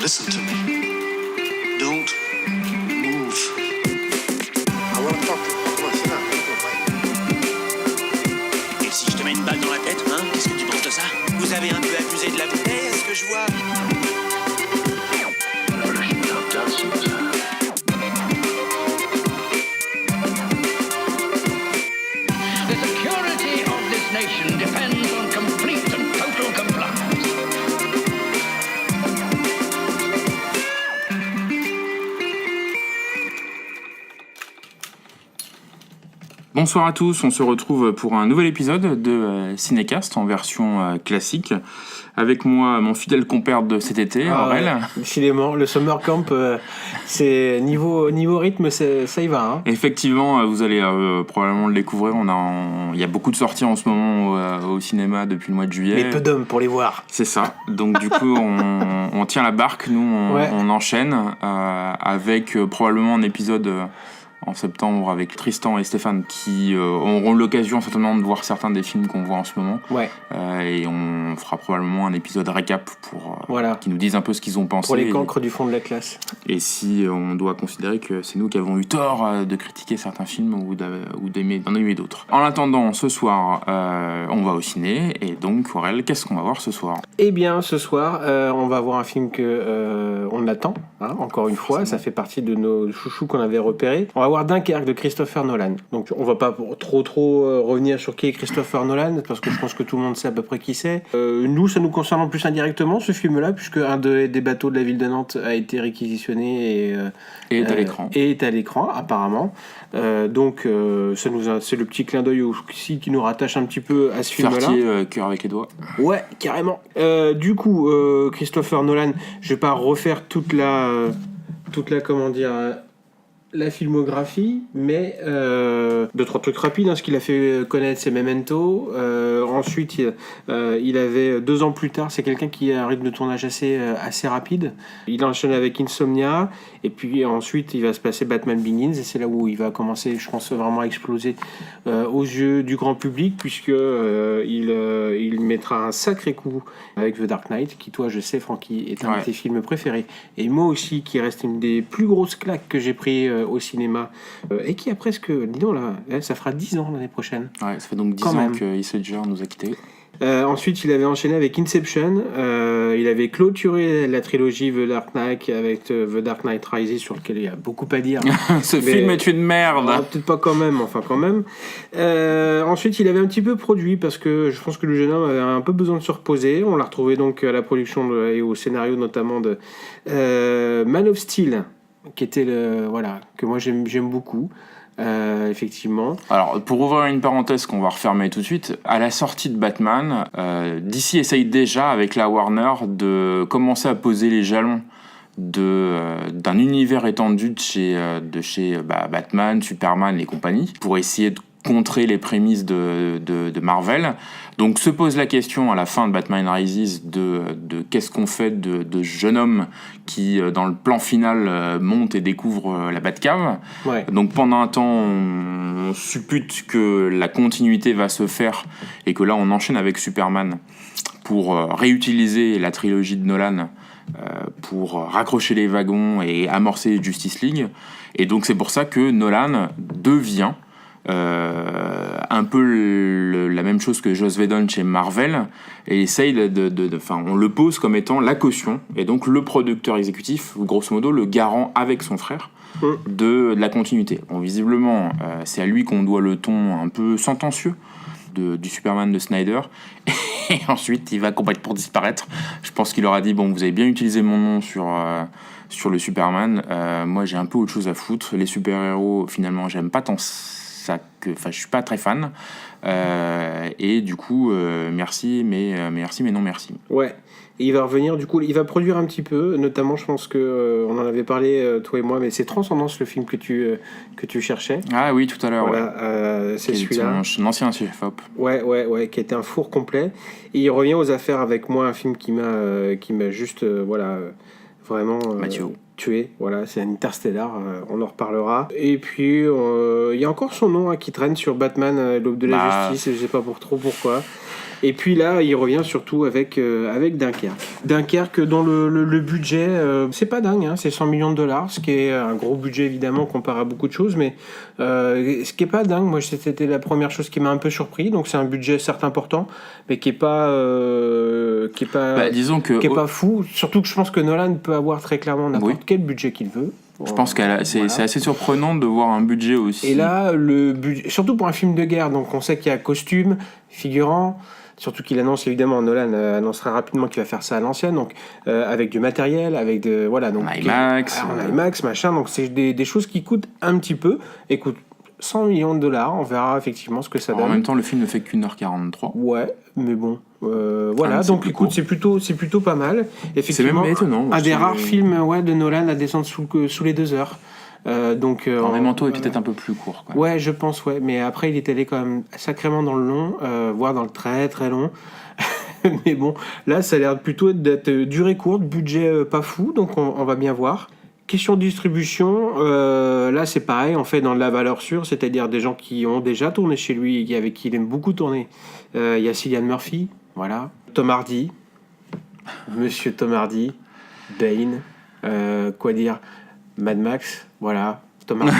Listen to me. Don't move. I want to talk to you. Come on, sit down. Et si je te mets une balle dans la tête, hein, qu'est-ce que tu penses de ça? Vous avez un peu abusé de la bouteille, est-ce que je vois? The security of this nation depends on complete and total compliance. Bonsoir à tous, on se retrouve pour un nouvel épisode de Cinécast en version classique. Avec moi, mon fidèle compère de cet été, Aurel. Décidément, le summer camp, c'est niveau rythme, ça y va. Hein. Effectivement, vous allez probablement le découvrir. Il y a beaucoup de sorties en ce moment au cinéma depuis le mois de juillet. Mais peu d'hommes pour les voir. C'est ça. Donc du coup, on tient la barque. Nous, on enchaîne avec probablement un épisode en septembre avec Tristan et Stéphane qui auront l'occasion certainement de voir certains des films qu'on voit en ce moment. Ouais. Et on fera probablement un épisode récap pour qui nous disent un peu ce qu'ils ont pensé. Pour les cancres du fond de la classe. Et si on doit considérer que c'est nous qui avons eu tort de critiquer certains films ou d'en aimer d'autres. En attendant, ce soir, on va au ciné. Et donc, Aurel, qu'est-ce qu'on va voir ce soir ? Eh bien, ce soir, on va voir un film que on attend, hein, encore une fois. Ça fait partie de nos chouchous qu'on avait repérés. On va voir Dunkerque de Christopher Nolan. Donc on va pas trop revenir sur qui est Christopher Nolan, parce que je pense que tout le monde sait à peu près qui c'est. Nous, ça nous concerne en plus indirectement, ce film-là, puisque un des bateaux de la ville de Nantes a été réquisitionné et est à l'écran, apparemment. Donc c'est le petit clin d'œil aussi qui nous rattache un petit peu à ce film-là. Fertier, cœur avec les doigts. Ouais, carrément. Du coup, Christopher Nolan, je vais pas refaire toute la comment dire, la filmographie, mais 2-3 trucs rapides. Ce qu'il a fait connaître, c'est Memento. Ensuite, il avait 2 ans plus tard, c'est quelqu'un qui a un rythme de tournage assez rapide. Il enchaîne avec Insomnia, et puis ensuite, il va se passer Batman Begins, et c'est là où il va commencer, je pense, vraiment à exploser aux yeux du grand public, puisque il mettra un sacré coup avec The Dark Knight, qui, toi, je sais, Francky, est un de tes films préférés, et moi aussi, qui reste une des plus grosses claques que j'ai pris au cinéma, et qui a presque, dis donc là, ça fera 10 ans l'année prochaine. Ouais, ça fait donc 10 ans que Heath Ledger nous a quittés. Ensuite, il avait enchaîné avec Inception. Il avait clôturé la trilogie The Dark Knight avec The Dark Knight Rises, sur lequel il y a beaucoup à dire. Ce film est une merde. Peut-être pas quand même, enfin quand même. Ensuite, il avait un petit peu produit, parce que je pense que le jeune homme avait un peu besoin de se reposer. On l'a retrouvé donc à la production et au scénario notamment de Man of Steel, qui était que moi j'aime beaucoup. Effectivement. Alors, pour ouvrir une parenthèse qu'on va refermer tout de suite, à la sortie de Batman, DC essaye déjà, avec la Warner, de commencer à poser les jalons d'un univers étendu de chez Batman, Superman et compagnie, pour essayer de contrer les prémices de Marvel. Donc se pose la question à la fin de Batman Rises de qu'est-ce qu'on fait de jeune homme qui, dans le plan final, monte et découvre la Batcave. Ouais. Donc pendant un temps, on suppute que la continuité va se faire et que là, on enchaîne avec Superman pour réutiliser la trilogie de Nolan pour raccrocher les wagons et amorcer Justice League. Et donc c'est pour ça que Nolan devient un peu la même chose que Joss Whedon chez Marvel, et essaye on le pose comme étant la caution, et donc le producteur exécutif, grosso modo le garant avec son frère de la continuité. Bon, visiblement, c'est à lui qu'on doit le ton un peu sentencieux du Superman de Snyder, et ensuite il va complètement disparaître. Je pense qu'il leur a dit, bon, vous avez bien utilisé mon nom sur le Superman, moi j'ai un peu autre chose à foutre, les super-héros finalement j'aime pas tant je suis pas très fan, et du coup merci mais non merci. Ouais, et il va revenir, du coup il va produire un petit peu, notamment je pense que on en avait parlé toi et moi, mais c'est Transcendance, le film que tu cherchais. Ah oui, tout à l'heure. Voilà, ouais. C'est celui-là, un ancien chef-op. Ouais, qui était un four complet, et il revient aux affaires avec moi, un film qui m'a juste vraiment tué. Voilà, c'est un Interstellar, on en reparlera. Et puis, il y a encore son nom qui traîne sur Batman, l'aube de la justice, je sais pas pourquoi. Et puis là, il revient surtout avec Dunkerque. Dunkerque, dont le budget, c'est pas dingue, hein, c'est 100 millions de dollars, ce qui est un gros budget évidemment comparé à beaucoup de choses, mais ce qui est pas dingue, moi c'était la première chose qui m'a un peu surpris. Donc c'est un budget certes important, mais qui est pas disons que qui est pas fou. Surtout que je pense que Nolan peut avoir très clairement n'importe quel budget qu'il veut. Je pense que c'est assez surprenant de voir un budget aussi. Et là, le budget, surtout pour un film de guerre, donc on sait qu'il y a costume, figurant. Surtout qu'il annonce évidemment, Nolan annoncera rapidement qu'il va faire ça à l'ancienne, donc avec du matériel, avec donc IMAX, en IMAX, machin. Donc c'est des choses qui coûtent un petit peu. Écoute, 100 millions de dollars, on verra effectivement ce que ça donne. En même temps, le film ne fait qu'1h43. Ouais, mais bon, voilà. Donc écoute, c'est plutôt pas mal. Effectivement, c'est même étonnant. Un des rares films de Nolan à descendre sous les 2 heures. Memento est peut-être un peu plus court. Quoi. Ouais, je pense, ouais. Mais après, il est allé quand même sacrément dans le long, voire dans le très très long. Mais bon, là, ça a l'air plutôt d'être durée courte, budget pas fou, donc on va bien voir. Question de distribution, là c'est pareil, on fait dans de la valeur sûre, c'est-à-dire des gens qui ont déjà tourné chez lui et avec qui il aime beaucoup tourner. Il y a Cillian Murphy, voilà. Tom Hardy, Monsieur Tom Hardy, Bane, quoi dire, Mad Max, voilà. Tom Hardy,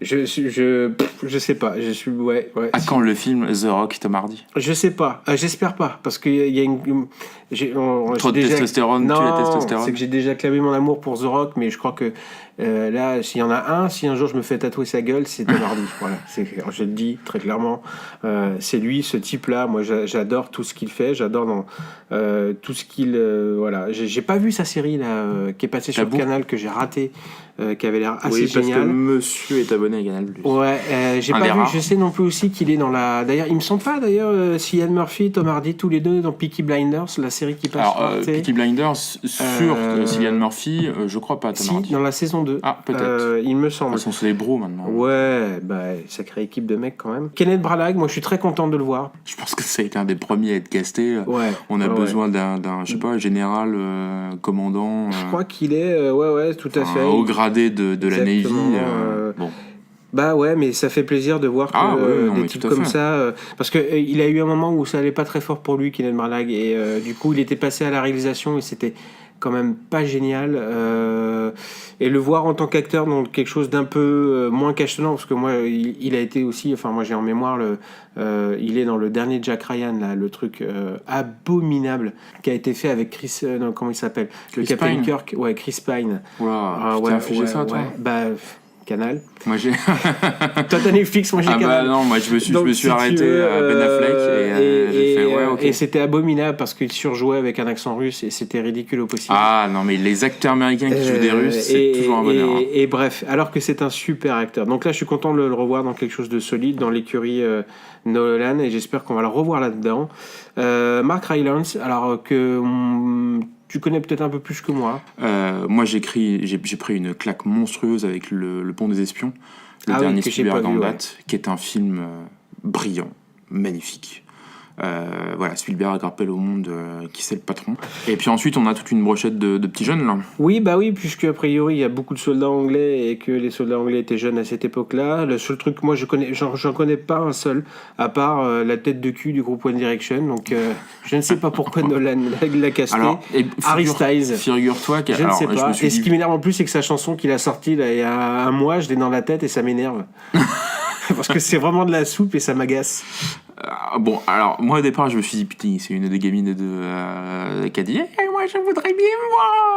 je sais pas, je suis ouais. À quand le film The Rock Tom Hardy? Je sais pas, j'espère pas, parce qu'il y a trop de testostérone, non, tu la testostérone. C'est que j'ai déjà clamé mon amour pour The Rock, mais je crois que là, s'il y en a un, si un jour je me fais tatouer sa gueule, c'est Tom Hardy. Voilà, je le dis très clairement, c'est lui, ce type-là. Moi, j'adore tout ce qu'il fait, j'adore dans tout ce qu'il, voilà. J'ai pas vu sa série là qui est passée sur le canal que j'ai raté. Qui avait l'air assez génial. Parce que monsieur est abonné à Canal+. Ouais, j'ai pas vu. Rares. Je sais non plus aussi qu'il est dans la. D'ailleurs, il me semble pas. D'ailleurs, Cillian Murphy, Tom Hardy, tous les deux dans Peaky Blinders, la série qui passe. Alors, Peaky Blinders sur Cillian Murphy, je crois pas. Tom Hardy. Dans la saison 2. Ah, peut-être. Il me semble. De toute façon, c'est des bros maintenant. Ouais, sacrée équipe de mecs quand même. Kenneth Branagh, moi, je suis très content de le voir. Je pense que ça a été un des premiers à être casté. Ouais. On a besoin d'un, je sais pas, général, commandant. Je crois qu'il est, tout à fait. Haut gradé de la Navy. Bon. Bah ouais, mais ça fait plaisir de voir que des types comme ça, parce que il a eu un moment où ça allait pas très fort pour lui, Kenneth Branagh, et du coup il était passé à la réalisation et c'était quand même pas génial. Et le voir en tant qu'acteur dans quelque chose d'un peu moins cachetonnant, parce que moi il a été aussi, enfin moi j'ai en mémoire il est dans le dernier Jack Ryan là, le truc abominable qui a été fait avec Chris, comment il s'appelle, le Captain Kirk, ouais, Chris Pine. Wow, t'as infligé ça toi? Bah Canal. Moi j'ai. Toi t'as Netflix, moi j'ai Canal. Bah non, moi je me suis arrêté à Ben Affleck et j'ai fait ouais, ok. Et c'était abominable parce qu'il surjouait avec un accent russe et c'était ridicule au possible. Ah non, mais les acteurs américains qui jouent des Russes, c'est toujours un bonheur. Et bref, alors que c'est un super acteur. Donc là, je suis content de le revoir dans quelque chose de solide, dans l'écurie Nolan, et j'espère qu'on va le revoir là-dedans. Mark Rylance, alors que tu connais peut-être un peu plus que moi. Moi, j'ai pris une claque monstrueuse avec le Pont des Espions, le dernier Spielberg en date, qui est un film brillant, magnifique. Voilà, Spielberg rappelle au monde qui c'est le patron. Et puis ensuite, on a toute une brochette de petits jeunes là. Oui, bah oui, puisque a priori il y a beaucoup de soldats anglais et que les soldats anglais étaient jeunes à cette époque-là. Le seul truc, moi j'en connais pas un seul, à part la tête de cul du groupe One Direction. Donc je ne sais pas pourquoi Nolan l'a casté. Alors, Harry Styles. Figure-toi je ne sais pas. Et ce qui m'énerve en plus, c'est que sa chanson qu'il a sortie là, il y a un mois, je l'ai dans la tête et ça m'énerve. Parce que c'est vraiment de la soupe et ça m'agace. Bon, alors, moi au départ, je me suis dit, putain, c'est une des gamines qui a dit, moi je voudrais bien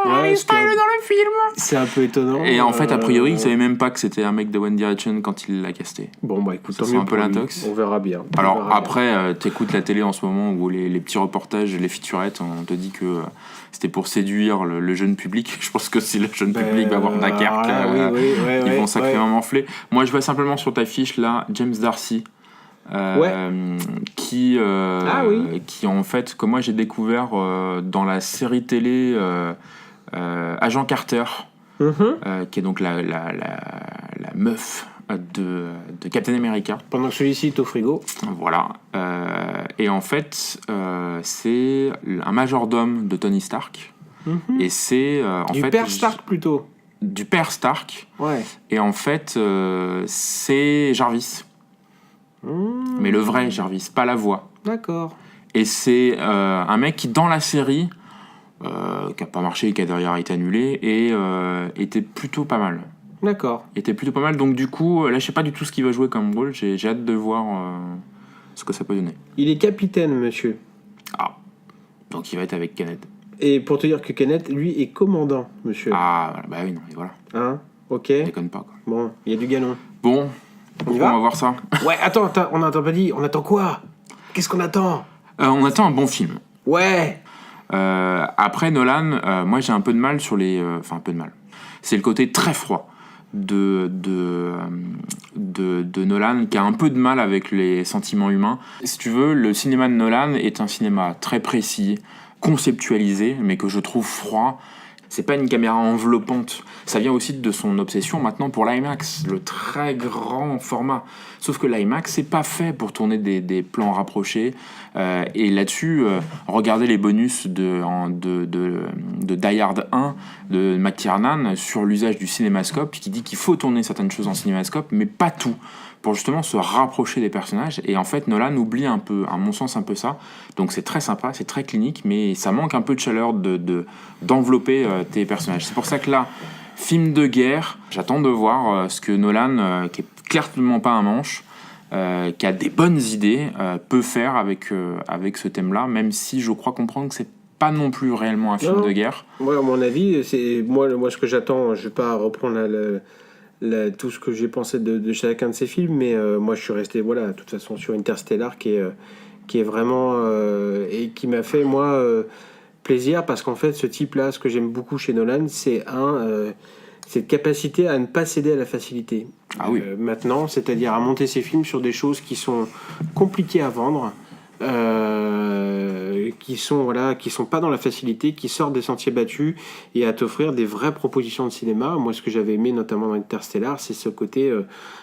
voir Harry Styles dans le film. C'est un peu étonnant. Et en fait, a priori, il savait même pas que c'était un mec de One Direction quand il l'a casté. Bon, bah écoute, c'est un peu l'intox. On verra bien. Alors, après, t'écoutes la télé en ce moment où les petits reportages, les featurettes, on te dit que c'était pour séduire le jeune public. Je pense que si le jeune public va voir Dunkerque, ils vont sacrément m'enfler. Moi, je vois simplement sur ta fiche là, James Darcy. Qui en fait, que moi j'ai découvert dans la série télé Agent Carter, qui est donc la meuf de Captain America. Pendant que celui-ci est au frigo. Voilà. Et en fait, c'est un majordome de Tony Stark. Et c'est Du père Stark plutôt. du père Stark. Ouais. Et en fait, c'est Jarvis. Mais le vrai Jarvis, pas la voix. D'accord. Et c'est un mec qui, dans la série, qui a pas marché, qui a derrière été annulé, et était plutôt pas mal. D'accord. Donc du coup, là, je sais pas du tout ce qu'il va jouer comme rôle. J'ai hâte de voir ce que ça peut donner. Il est capitaine, monsieur. Ah, donc il va être avec Kenneth. Et pour te dire que Kenneth, lui, est commandant, monsieur. Ah, voilà, bah oui, non, mais voilà, Hein? Ok. déconne pas, quoi. Bon, il y a du galon. Bon, On y on va va voir ça. Ouais, attends, on n'entend pas dit. On attend quoi? Qu'est-ce qu'on attend? On attend un bon film. Ouais. Après Nolan, moi j'ai un peu de mal sur les... Enfin, un peu de mal. C'est le côté très froid de Nolan, qui a un peu de mal avec les sentiments humains. Si tu veux, le cinéma de Nolan est un cinéma très précis, conceptualisé, mais que je trouve froid. C'est pas une caméra enveloppante. Ça vient aussi de son obsession maintenant pour l'IMAX, le très grand format. Sauf que l'IMAX, c'est pas fait pour tourner des plans rapprochés. Et là-dessus, regardez les bonus de Die Hard 1 de McTiernan sur l'usage du cinémascope, qui dit qu'il faut tourner certaines choses en cinémascope, mais pas tout, pour justement se rapprocher des personnages. Et en fait, Nolan oublie un peu, à mon sens, un peu ça. Donc c'est très sympa, c'est très clinique, mais ça manque un peu de chaleur d'envelopper tes personnages. C'est pour ça que là, film de guerre, j'attends de voir ce que Nolan, qui est clairement pas un manche, qui a des bonnes idées, peut faire avec ce thème-là, même si je crois comprendre que c'est pas non plus réellement un film de guerre. Moi, à mon avis, c'est moi ce que j'attends. Je vais pas reprendre tout ce que j'ai pensé de chacun de ces films, mais moi je suis resté de toute façon sur Interstellar qui est vraiment et qui m'a fait moi plaisir, parce qu'en fait ce type-là, ce que j'aime beaucoup chez Nolan, c'est cette capacité à ne pas céder à la facilité. Ah oui. Maintenant, c'est-à-dire à monter ses films sur des choses qui sont compliquées à vendre, qui sont pas dans la facilité, qui sortent des sentiers battus, et à t'offrir des vraies propositions de cinéma. Moi, ce que j'avais aimé notamment dans Interstellar, c'est ce côté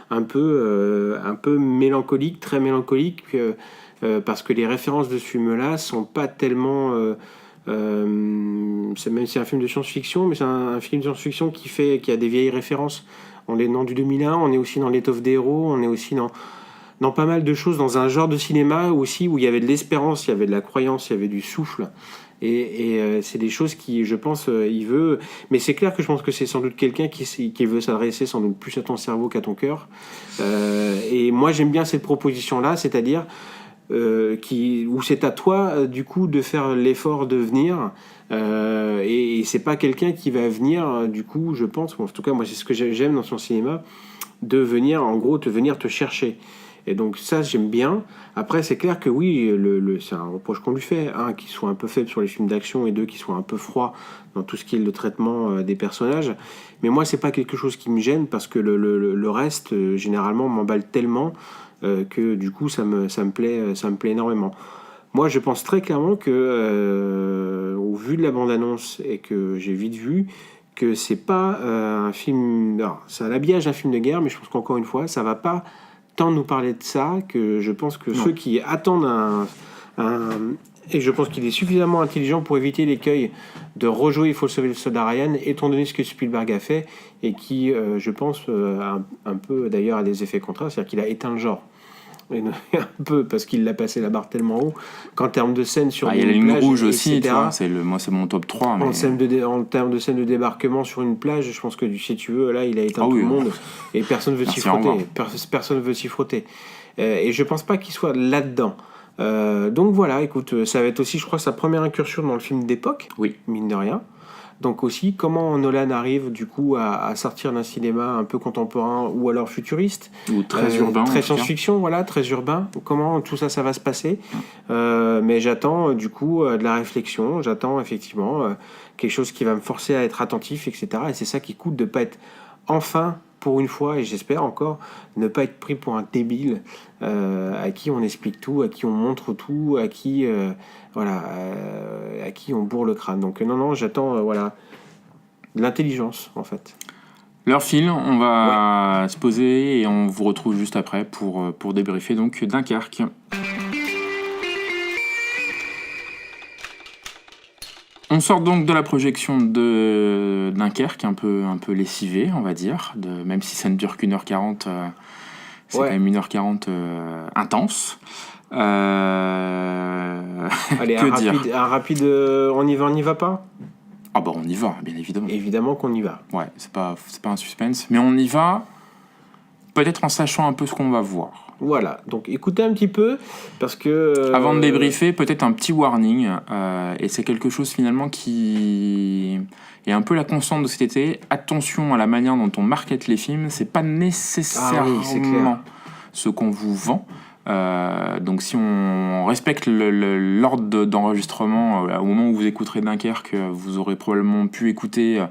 un peu mélancolique, très mélancolique, parce que les références de ce film-là sont pas tellement c'est un film de science-fiction, mais c'est un film de science-fiction qui a des vieilles références. On est dans du 2001, on est aussi dans l'étoffe des héros, on est aussi dans pas mal de choses, dans un genre de cinéma aussi où il y avait de l'espérance, il y avait de la croyance, il y avait du souffle. Et c'est des choses qui, je pense, il veut... Mais c'est clair que je pense que c'est sans doute quelqu'un qui veut s'adresser sans doute plus à ton cerveau qu'à ton cœur. Et moi, j'aime bien cette proposition-là, c'est-à-dire où c'est à toi, du coup, de faire l'effort de venir. Et c'est pas quelqu'un qui va venir, du coup, je pense, en tout cas, moi, c'est ce que j'aime dans son cinéma, de venir, en gros, te chercher. Et donc ça, j'aime bien. Après, c'est clair que oui, c'est un reproche qu'on lui fait, qu'il soit un peu faible sur les films d'action, et deux, qu'il soit un peu froid dans tout ce qui est le traitement des personnages. Mais moi, c'est pas quelque chose qui me gêne, parce que le reste, généralement, m'emballe tellement que du coup, ça me plaît énormément. Moi, je pense très clairement que, au vu de la bande-annonce, et que j'ai vite vu, que c'est pas un film... Alors, ça a l'habillage d'un film de guerre, mais je pense qu'encore une fois, ça va pas tant nous parler de ça, que je pense que ceux qui attendent et je pense qu'il est suffisamment intelligent pour éviter l'écueil de rejouer Il faut sauver le soldat Ryan, étant donné ce que Spielberg a fait, et qui, je pense, un peu d'ailleurs a des effets contraires, c'est-à-dire qu'il a éteint le genre. Et un peu, parce qu'il l'a passé la barre tellement haut qu'en termes de scène sur il y a la ligne rouge aussi, etc., tu vois, moi c'est mon top 3. Mais... En termes de scène de débarquement sur une plage, je pense que si tu veux, là il a éteint tout le monde, et personne ne veut s'y frotter. Personne veut s'y frotter. Et je pense pas qu'il soit là-dedans. Donc voilà, écoute, ça va être aussi, je crois, sa première incursion dans le film d'époque, oui, mine de rien. Donc aussi, comment Nolan arrive du coup à sortir d'un cinéma un peu contemporain ou alors futuriste, ou très urbain, très science-fiction, voilà, très urbain. Comment tout ça va se passer. Mais j'attends du coup de la réflexion, j'attends effectivement quelque chose qui va me forcer à être attentif, etc. Et c'est ça qui coûte de pas être enfin, pour une fois, et j'espère encore, ne pas être pris pour un débile à qui on explique tout, à qui on montre tout, à qui à qui on bourre le crâne. Donc non, j'attends de l'intelligence, en fait. L'heure file, on va se poser et on vous retrouve juste après pour débriefer donc Dunkerque. On sort donc de la projection de Dunkerque, un peu lessivée, on va dire, même si ça ne dure qu'1h40, c'est quand même 1h40 intense. Allez, que dire ? un rapide on y va pas ? Ah bah on y va, bien évidemment. Évidemment qu'on y va. Ouais, c'est pas un suspense, mais on y va peut-être en sachant un peu ce qu'on va voir. Voilà, donc écoutez un petit peu, parce que... Avant de débriefer, peut-être un petit warning, et c'est quelque chose finalement qui est un peu la constante de cet été. Attention à la manière dont on market les films, c'est pas nécessairement c'est clair. ce qu'on vous vend. Donc si on respecte l'ordre d'enregistrement, au moment où vous écouterez Dunkerque, vous aurez probablement pu écouter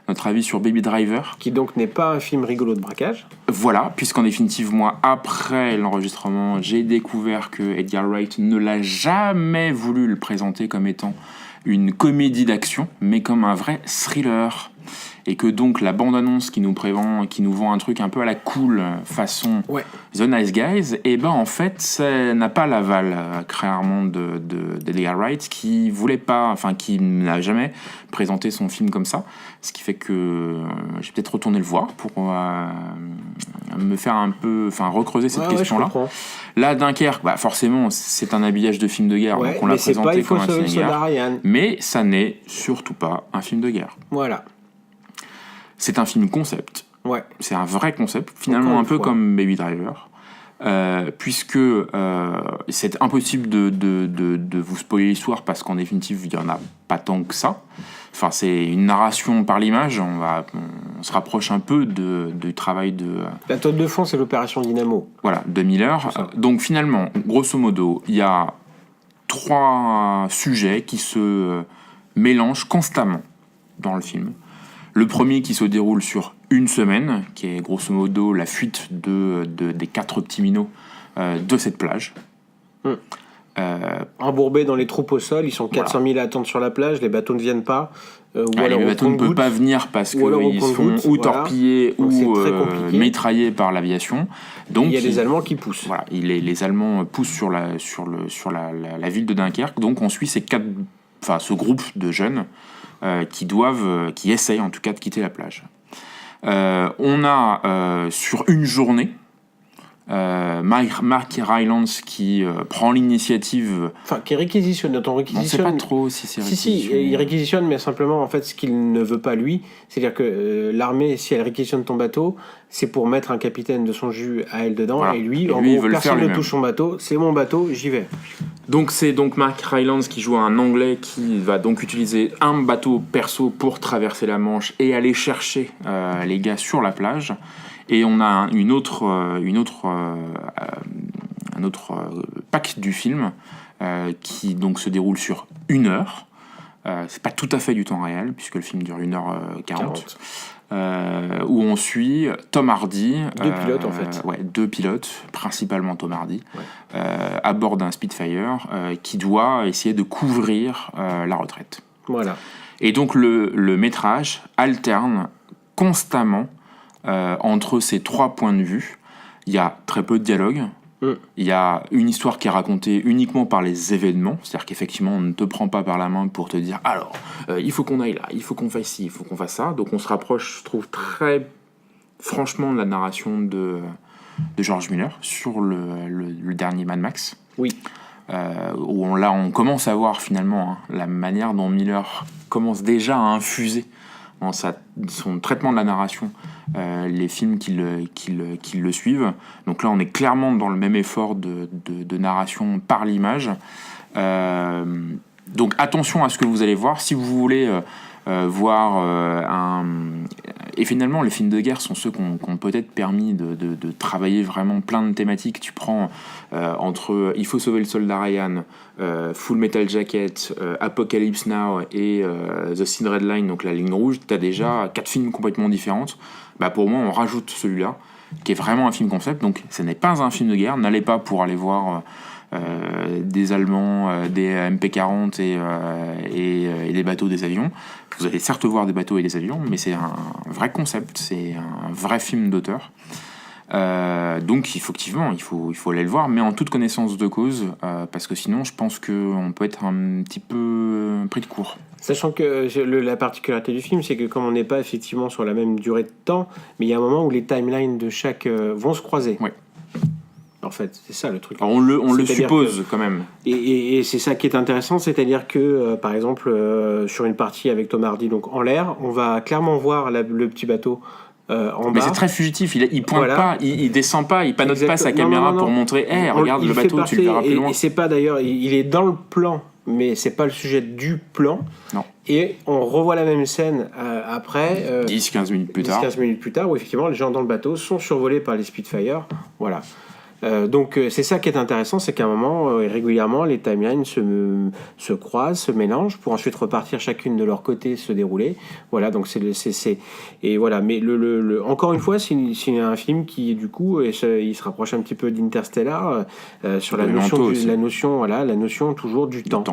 notre avis sur Baby Driver. Qui donc n'est pas un film rigolo de braquage. Voilà, puisqu'en définitive, moi, après l'enregistrement, j'ai découvert que Edgar Wright ne l'a jamais voulu le présenter comme étant une comédie d'action, mais comme un vrai thriller. Et que donc la bande-annonce qui nous vend un truc un peu à la cool, façon The Nice Guys, et ben en fait, ça n'a pas l'aval, clairement, d'Edgar Wright, qui voulait pas, enfin, qui n'a jamais présenté son film comme ça. Ce qui fait que j'ai peut-être retourné le voir pour me faire un peu, enfin, recreuser cette question-là. Là, Dunkerque, bah, forcément, c'est un habillage de film de guerre, donc on l'a présenté comme un film de guerre. Mais ça n'est surtout pas un film de guerre. Voilà. C'est un film concept. Ouais. C'est un vrai concept, finalement un peu comme Baby Driver, puisque c'est impossible de vous spoiler l'histoire parce qu'en définitive, il n'y en a pas tant que ça. Enfin, c'est une narration par l'image. On se rapproche un peu du travail de... La toile de fond, c'est l'opération Dynamo. Voilà, de Miller. Donc finalement, grosso modo, il y a 3 sujets qui se mélangent constamment dans le film. Le premier qui se déroule sur une semaine, qui est grosso modo la fuite des 4 petits minots de cette plage. Embourbés dans les troupes au sol, ils sont 400 000 à attendre sur la plage, les bateaux ne viennent pas. Les bateaux ne peuvent pas venir parce qu'ils sont ou torpillés ou mitraillés par l'aviation. Donc, il y a les Allemands qui poussent. Voilà, les Allemands poussent sur la ville de Dunkerque. Donc on suit ce groupe de jeunes qui essayent en tout cas de quitter la plage. On a sur une journée Mark Rylance qui prend l'initiative. Enfin, qui réquisitionne. On réquisitionne. On ne sait pas trop si c'est réquisitionné. Si, il réquisitionne, mais simplement, en fait, ce qu'il ne veut pas lui, c'est-à-dire que l'armée, si elle réquisitionne ton bateau, c'est pour mettre un capitaine de son jus à elle dedans, voilà. Et lui, en gros, personne ne touche son bateau, c'est mon bateau, j'y vais. Donc c'est Mark Rylance qui joue un Anglais qui va donc utiliser un bateau perso pour traverser la Manche et aller chercher les gars sur la plage. Et on a un autre pack du film qui donc se déroule sur 1 heure. C'est pas tout à fait du temps réel puisque le film dure 1h40. Où on suit Tom Hardy. 2 pilotes en fait. Ouais, 2 pilotes, principalement Tom Hardy, à bord d'un Spitfire qui doit essayer de couvrir la retraite. Voilà. Et donc le métrage alterne constamment entre ces 3 points de vue. Il y a très peu de dialogue. Il y a une histoire qui est racontée uniquement par les événements, c'est-à-dire qu'effectivement on ne te prend pas par la main pour te dire alors il faut qu'on aille là, il faut qu'on fasse ci, il faut qu'on fasse ça. Donc on se rapproche, je trouve, très franchement de la narration de George Miller sur le dernier Mad Max. Oui. Où on commence à voir finalement la manière dont Miller commence déjà à infuser dans son traitement de la narration les films qui le suivent. Donc là on est clairement dans le même effort de narration par l'image. Donc attention à ce que vous allez voir si vous voulez voir et finalement les films de guerre sont ceux qui ont peut-être permis de travailler vraiment plein de thématiques. Tu prends entre Il faut sauver le soldat Ryan, Full Metal Jacket, Apocalypse Now et The Thin Red Line, donc la ligne rouge, t'as déjà 4 films complètement différents. Bah pour moi on rajoute celui-là qui est vraiment un film concept, donc ce n'est pas un film de guerre. N'allez pas pour aller voir des Allemands, des MP40 et des bateaux, des avions. Vous allez certes voir des bateaux et des avions, mais c'est un vrai concept, c'est un vrai film d'auteur. Donc effectivement, il faut aller le voir, mais en toute connaissance de cause, parce que sinon, je pense qu'on peut être un petit peu pris de court. Sachant que la particularité du film, c'est que comme on n'est pas effectivement sur la même durée de temps, mais il y a un moment où les timelines de chaque vont se croiser. Ouais. En fait, c'est ça le truc. Alors, on le C'est-à-dire suppose quand même. Et c'est ça qui est intéressant, c'est-à-dire que, par exemple, sur une partie avec Tom Hardy, donc en l'air, on va clairement voir le petit bateau en bas. Mais c'est très fugitif, il pointe Voilà. pas, il descend pas, il panote pas sa Non, caméra non. pour montrer « regarde Il le fait bateau, tu le verras partie, plus loin et c'est pas d'ailleurs, il est dans le plan, mais c'est pas le sujet du plan. Non. Et on revoit la même scène après. » 10-15 minutes plus tard. 10-15 minutes plus tard, où effectivement les gens dans le bateau sont survolés par les Spitfire. Voilà. Donc c'est ça qui est intéressant, c'est qu'à un moment, régulièrement, les timelines se croisent, se mélangent, pour ensuite repartir chacune de leur côté, se dérouler. Voilà, donc et voilà. Mais encore une fois, c'est un film qui, du coup, il se rapproche un petit peu d'Interstellar sur la notion toujours du temps.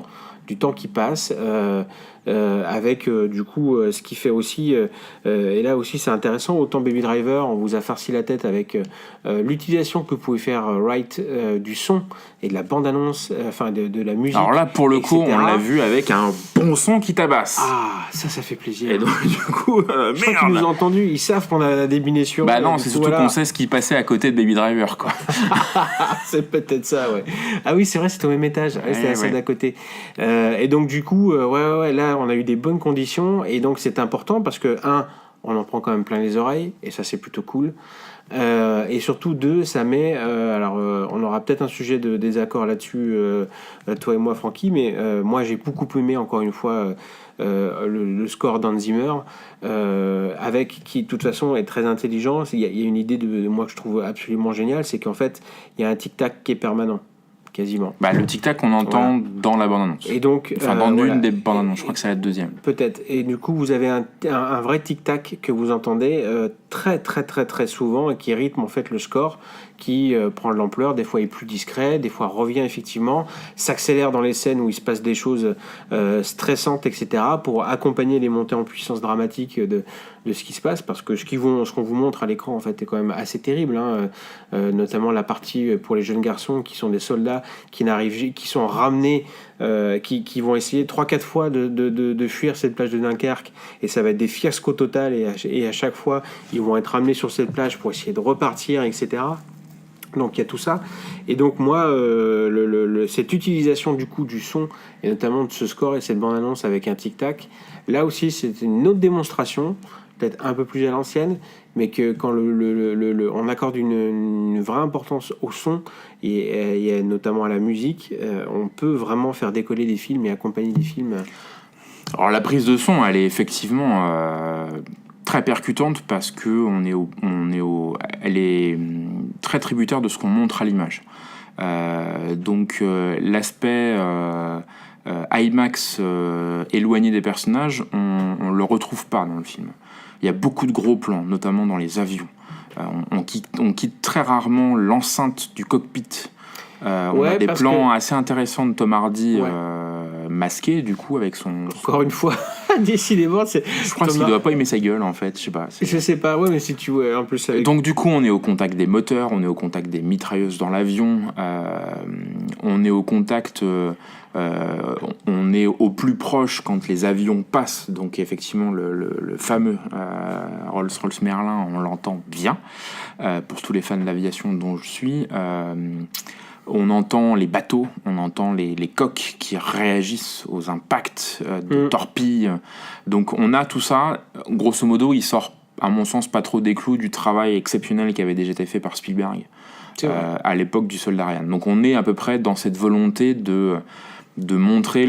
Du temps qui passe, avec du coup ce qui fait aussi, et là aussi c'est intéressant, autant Baby Driver, on vous a farci la tête avec l'utilisation que vous pouvez faire du son et de la bande-annonce, enfin de la musique. Alors là, pour le coup, etc. on l'a vu avec un bon son qui tabasse. Ah, ça fait plaisir. Et donc, du coup, Je crois qu'ils nous ont entendus, ils savent qu'on a des sur. Bah non, c'est surtout qu'on sait ce qui passait à côté de Baby Driver, quoi. C'est peut-être ça, ouais. Ah oui, c'est vrai, c'est au même étage. Ouais, c'est la scène d'à côté. Et donc, du coup, là, on a eu des bonnes conditions. Et donc, c'est important parce que, on en prend quand même plein les oreilles. Et ça, c'est plutôt cool. Et surtout, 2, ça met... on aura peut-être un sujet de désaccord là-dessus, toi et moi, Francky. Mais moi, j'ai beaucoup aimé, encore une fois... le score d'Hans Zimmer, qui de toute façon est très intelligent. Il y a une idée de moi que je trouve absolument géniale, c'est qu'en fait il y a un tic-tac qui est permanent, quasiment. Bah, le tic-tac qu'on entend dans la bande-annonce. Et donc, dans une des bandes-annonces, je crois que c'est la deuxième. Peut-être. Et du coup, vous avez un vrai tic-tac que vous entendez très très très très souvent et qui rythme en fait le score, qui prend de l'ampleur, des fois est plus discret, des fois revient effectivement, s'accélère dans les scènes où il se passe des choses stressantes, etc., pour accompagner les montées en puissance dramatique de ce qui se passe, parce que ce qu'on vous montre à l'écran en fait est quand même assez terrible, notamment la partie pour les jeunes garçons qui sont des soldats qui sont ramenés, qui vont essayer 3-4 fois de fuir cette plage de Dunkerque, et ça va être des fiascos total, et à chaque fois ils vont être ramenés sur cette plage pour essayer de repartir, etc. Donc il y a tout ça, et donc moi cette utilisation du coup du son, et notamment de ce score et cette bande-annonce avec un tic-tac, là aussi c'est une autre démonstration, peut-être un peu plus à l'ancienne, mais que quand on accorde une vraie importance au son et notamment à la musique, on peut vraiment faire décoller des films et accompagner des films. Alors la prise de son, elle est effectivement très percutante, parce que elle est très tributaire de ce qu'on montre à l'image. Donc l'aspect IMAX éloigné des personnages, on le retrouve pas dans le film. Il y a beaucoup de gros plans, notamment dans les avions. On quitte très rarement l'enceinte du cockpit. On a des plans assez intéressants de Tom Hardy, masqué du coup avec son... Encore une fois, décidément, c'est... Je crois qu'il doit pas aimer sa gueule en fait, je sais pas. Je sais pas, ouais, mais si tu veux, en plus avec... Donc du coup, on est au contact des moteurs, on est au contact des mitrailleuses dans l'avion, on est au contact... on est au plus proche quand les avions passent, donc effectivement le fameux Rolls-Royce Merlin, on l'entend bien, pour tous les fans de l'aviation dont je suis. On entend les bateaux, on entend les coques qui réagissent aux impacts de torpilles. Donc on a tout ça. Grosso modo, il sort, à mon sens, pas trop des clous du travail exceptionnel qui avait déjà été fait par Spielberg à l'époque du Soldat Ryan. Donc on est à peu près dans cette volonté de montrer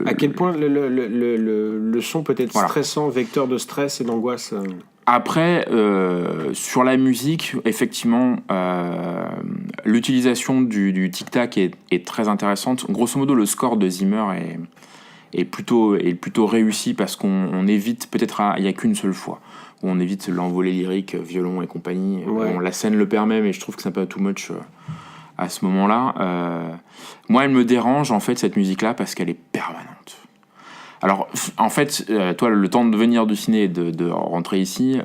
à quel point le son peut être stressant, vecteur de stress et d'angoisse. Après, sur la musique, effectivement, l'utilisation du tic-tac est très intéressante. Grosso modo, le score de Zimmer est plutôt réussi, parce qu'on évite, peut-être il n'y a qu'une seule fois, où on évite l'envolée lyrique, violon et compagnie. Ouais. Bon, la scène le permet, mais je trouve que c'est un peu too much à ce moment-là. Moi, elle me dérange, en fait, cette musique-là, parce qu'elle est permanente. Alors, en fait, toi, le temps de venir du ciné et de rentrer ici,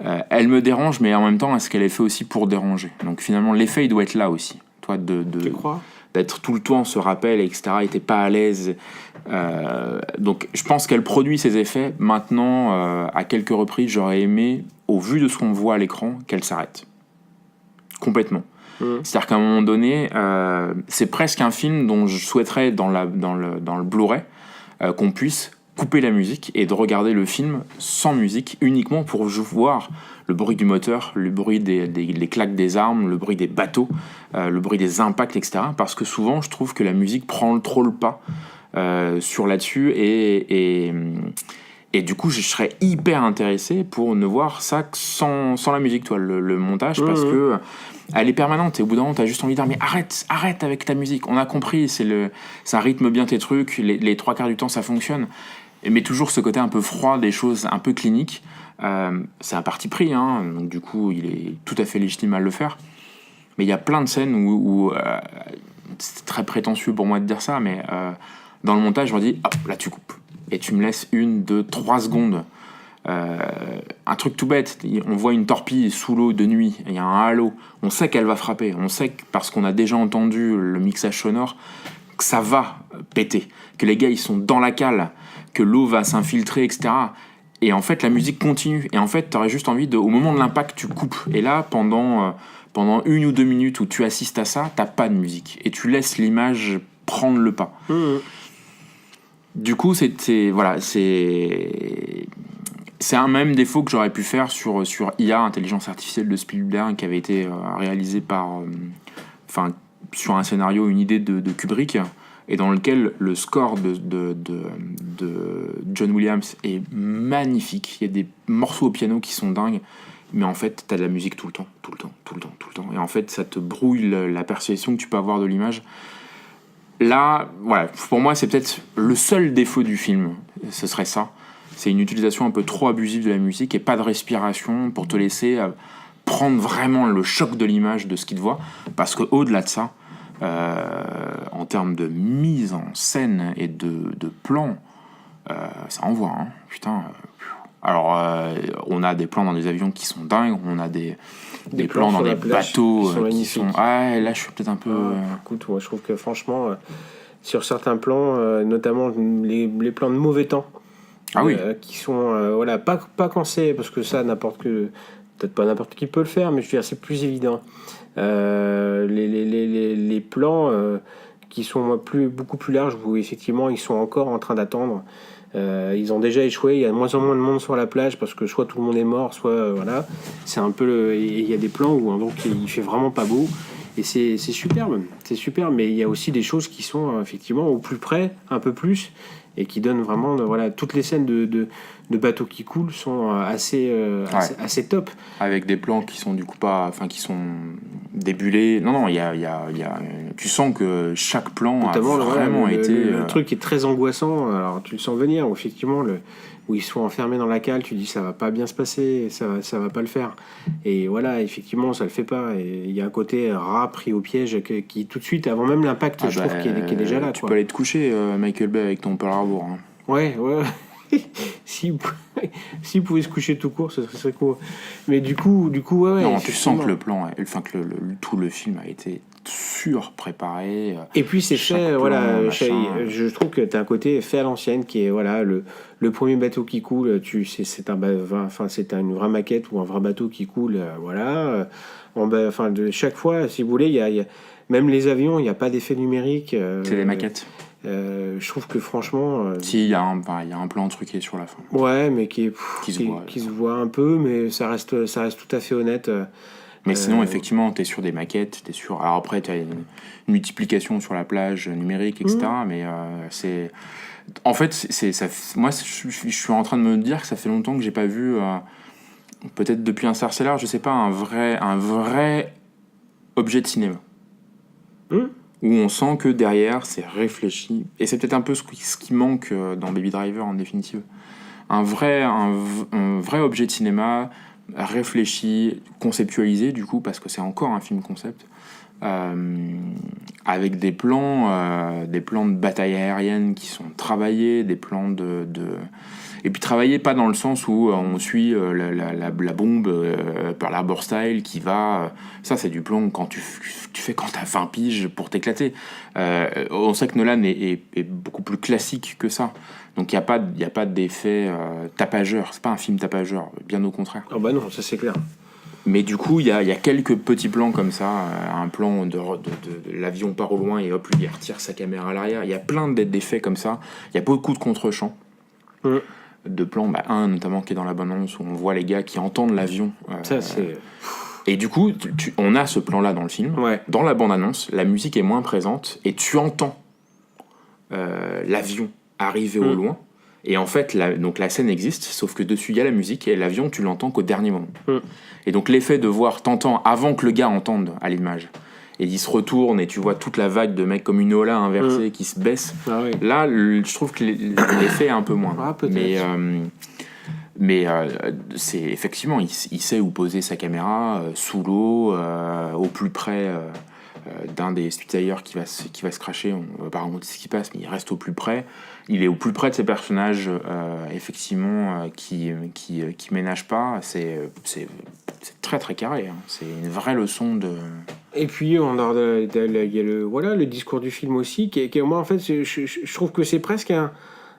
elle me dérange, mais en même temps, est-ce qu'elle est faite aussi pour déranger? Donc finalement, l'effet, il doit être là aussi. Toi, Tu crois? d'être tout le temps se rappelle, etc., et t'es pas à l'aise. Donc je pense qu'elle produit ses effets. Maintenant, à quelques reprises, j'aurais aimé, au vu de ce qu'on voit à l'écran, qu'elle s'arrête. Complètement. C'est-à-dire qu'à un moment donné, c'est presque un film dont je souhaiterais, dans le Blu-ray, qu'on puisse couper la musique et de regarder le film sans musique, uniquement pour voir le bruit du moteur, le bruit des claques des armes, le bruit des bateaux, le bruit des impacts, etc. Parce que souvent, je trouve que la musique prend trop le pas sur là-dessus et du coup, je serais hyper intéressé pour ne voir ça sans la musique, toi, le montage, parce que elle est permanente et au bout d'un moment, t'as juste envie de dire mais arrête avec ta musique. On a compris, ça rythme bien tes trucs, les 3 quarts du temps, ça fonctionne. Mais toujours ce côté un peu froid des choses un peu cliniques. C'est un parti pris, hein, donc du coup, il est tout à fait légitime à le faire. Mais il y a plein de scènes où c'est très prétentieux pour moi de dire ça, mais dans le montage, je me dis, hop, là tu coupes. Et tu me laisses 1, 2, 3 secondes. Un truc tout bête, on voit une torpille sous l'eau de nuit, il y a un halo, on sait qu'elle va frapper, on sait que, parce qu'on a déjà entendu le mixage sonore, que ça va péter, que les gars ils sont dans la cale, que l'eau va s'infiltrer, etc. Et en fait la musique continue, et en fait t'aurais juste envie au moment de l'impact tu coupes, et là pendant 1 ou 2 minutes où tu assistes à ça, t'as pas de musique, et tu laisses l'image prendre le pas. Du coup c'est un même défaut que j'aurais pu faire sur IA, Intelligence Artificielle de Spielberg, qui avait été réalisé sur un scénario, une idée de Kubrick, et dans lequel le score de John Williams est magnifique. Il y a des morceaux au piano qui sont dingues, mais en fait, t'as de la musique tout le temps. Et en fait, ça te brouille la perception que tu peux avoir de l'image. Là, voilà, pour moi, c'est peut-être le seul défaut du film, ce serait ça. C'est une utilisation un peu trop abusive de la musique et pas de respiration pour te laisser prendre vraiment le choc de l'image de ce qu'il te voit. Parce qu'au-delà de ça, en termes de mise en scène et de plan, ça envoie, hein. Putain. Alors, on a des plans dans des avions qui sont dingues, on a des plans dans des bateaux qui sont... Ah, là, je suis peut-être un peu... Écoute, moi, je trouve que franchement, sur certains plans, notamment les plans de mauvais temps, qui sont pas quand c'est, parce que ça peut-être pas n'importe qui peut le faire, mais je veux dire c'est plus évident. Les plans qui sont beaucoup plus larges, où effectivement ils sont encore en train d'attendre, ils ont déjà échoué, il y a de moins en moins de monde sur la plage parce que soit tout le monde est mort, soit voilà, c'est un peu il y a des plans où donc il fait vraiment pas beau. Et c'est superbe, mais il y a aussi des choses qui sont effectivement au plus près, un peu plus, et qui donnent vraiment, toutes les scènes de bateaux qui coulent sont assez top. Avec des plans qui sont du coup qui sont débulés. Non, il y a, tu sens que chaque plan notamment, a vraiment été... Le truc est très angoissant, alors tu le sens venir, où effectivement, où ils sont enfermés dans la cale, tu dis ça va pas bien se passer, ça va pas le faire. Et voilà, effectivement, ça le fait pas. Et il y a un côté rat pris au piège qui tout de suite, avant même l'impact, je trouve, qui est déjà là. Tu peux aller te coucher, Michael Bay, avec ton Pearl Harbor. Hein. Ouais. S'il pouvait se coucher tout court, ce serait cool. Mais du coup, ouais. Non, tu sens que le plan, tout le film a été surpréparé. Et puis c'est fait, je trouve que t'as un côté fait à l'ancienne qui est le premier bateau qui coule. C'est une vraie maquette ou un vrai bateau qui coule. De chaque fois, si vous voulez, il y a même les avions, il n'y a pas d'effet numérique. C'est des maquettes. Je trouve que franchement... Si, il y a un plan truqué sur la fin. Ouais, mais qui se voit un peu, mais ça reste tout à fait honnête. Mais sinon, effectivement, t'es sur des maquettes, Alors après, t'as une multiplication sur la plage numérique, etc. Mais c'est... En fait, moi, je suis en train de me dire que ça fait longtemps que j'ai pas vu, peut-être depuis Interstellar, je sais pas, un vrai objet de cinéma. Où on sent que derrière, c'est réfléchi. Et c'est peut-être un peu ce qui manque dans Baby Driver, en définitive. Un vrai objet de cinéma réfléchi, conceptualisé, du coup, parce que c'est encore un film concept, avec des plans de bataille aérienne qui sont travaillés, des plans et puis travaillés pas dans le sens où on suit la bombe par l'arbor style qui va... ça, c'est du plan quand tu fais quand t'as 20 piges pour t'éclater. On sait que Nolan est beaucoup plus classique que ça. Donc il n'y a pas d'effet tapageur. C'est pas un film tapageur, bien au contraire. Ah bah non, ça c'est clair. Mais du coup, il y a quelques petits plans comme ça. Un plan de l'avion part au loin et hop, lui, il retire sa caméra à l'arrière. Il y a plein d'effets comme ça. Il y a beaucoup de contre-champs. De plans, un notamment qui est dans la bande-annonce où on voit les gars qui entendent l'avion. Ça, c'est... Et du coup, on a ce plan-là dans le film. Ouais. Dans la bande-annonce, la musique est moins présente et tu entends l'avion arriver au loin. Et en fait, donc la scène existe, sauf que dessus, il y a la musique et l'avion, tu l'entends qu'au dernier moment. Et donc l'effet de voir, t'entends avant que le gars entende à l'image. Et il se retourne et tu vois toute la vague de mecs comme une ola inversée qui se baisse. Ah oui. Là, je trouve que l'effet est un peu moins. Ah, peut-être. Mais c'est effectivement, il sait où poser sa caméra, sous l'eau, au plus près d'un des Spitfire qui va se crasher. On va pas raconter ce qui passe, mais il reste au plus près. Il est au plus près de ces personnages, effectivement, qui ménagent pas. C'est très très carré. Hein. C'est une vraie leçon de... Et puis, il y a le discours du film aussi, qui est moi, en fait, je trouve que c'est presque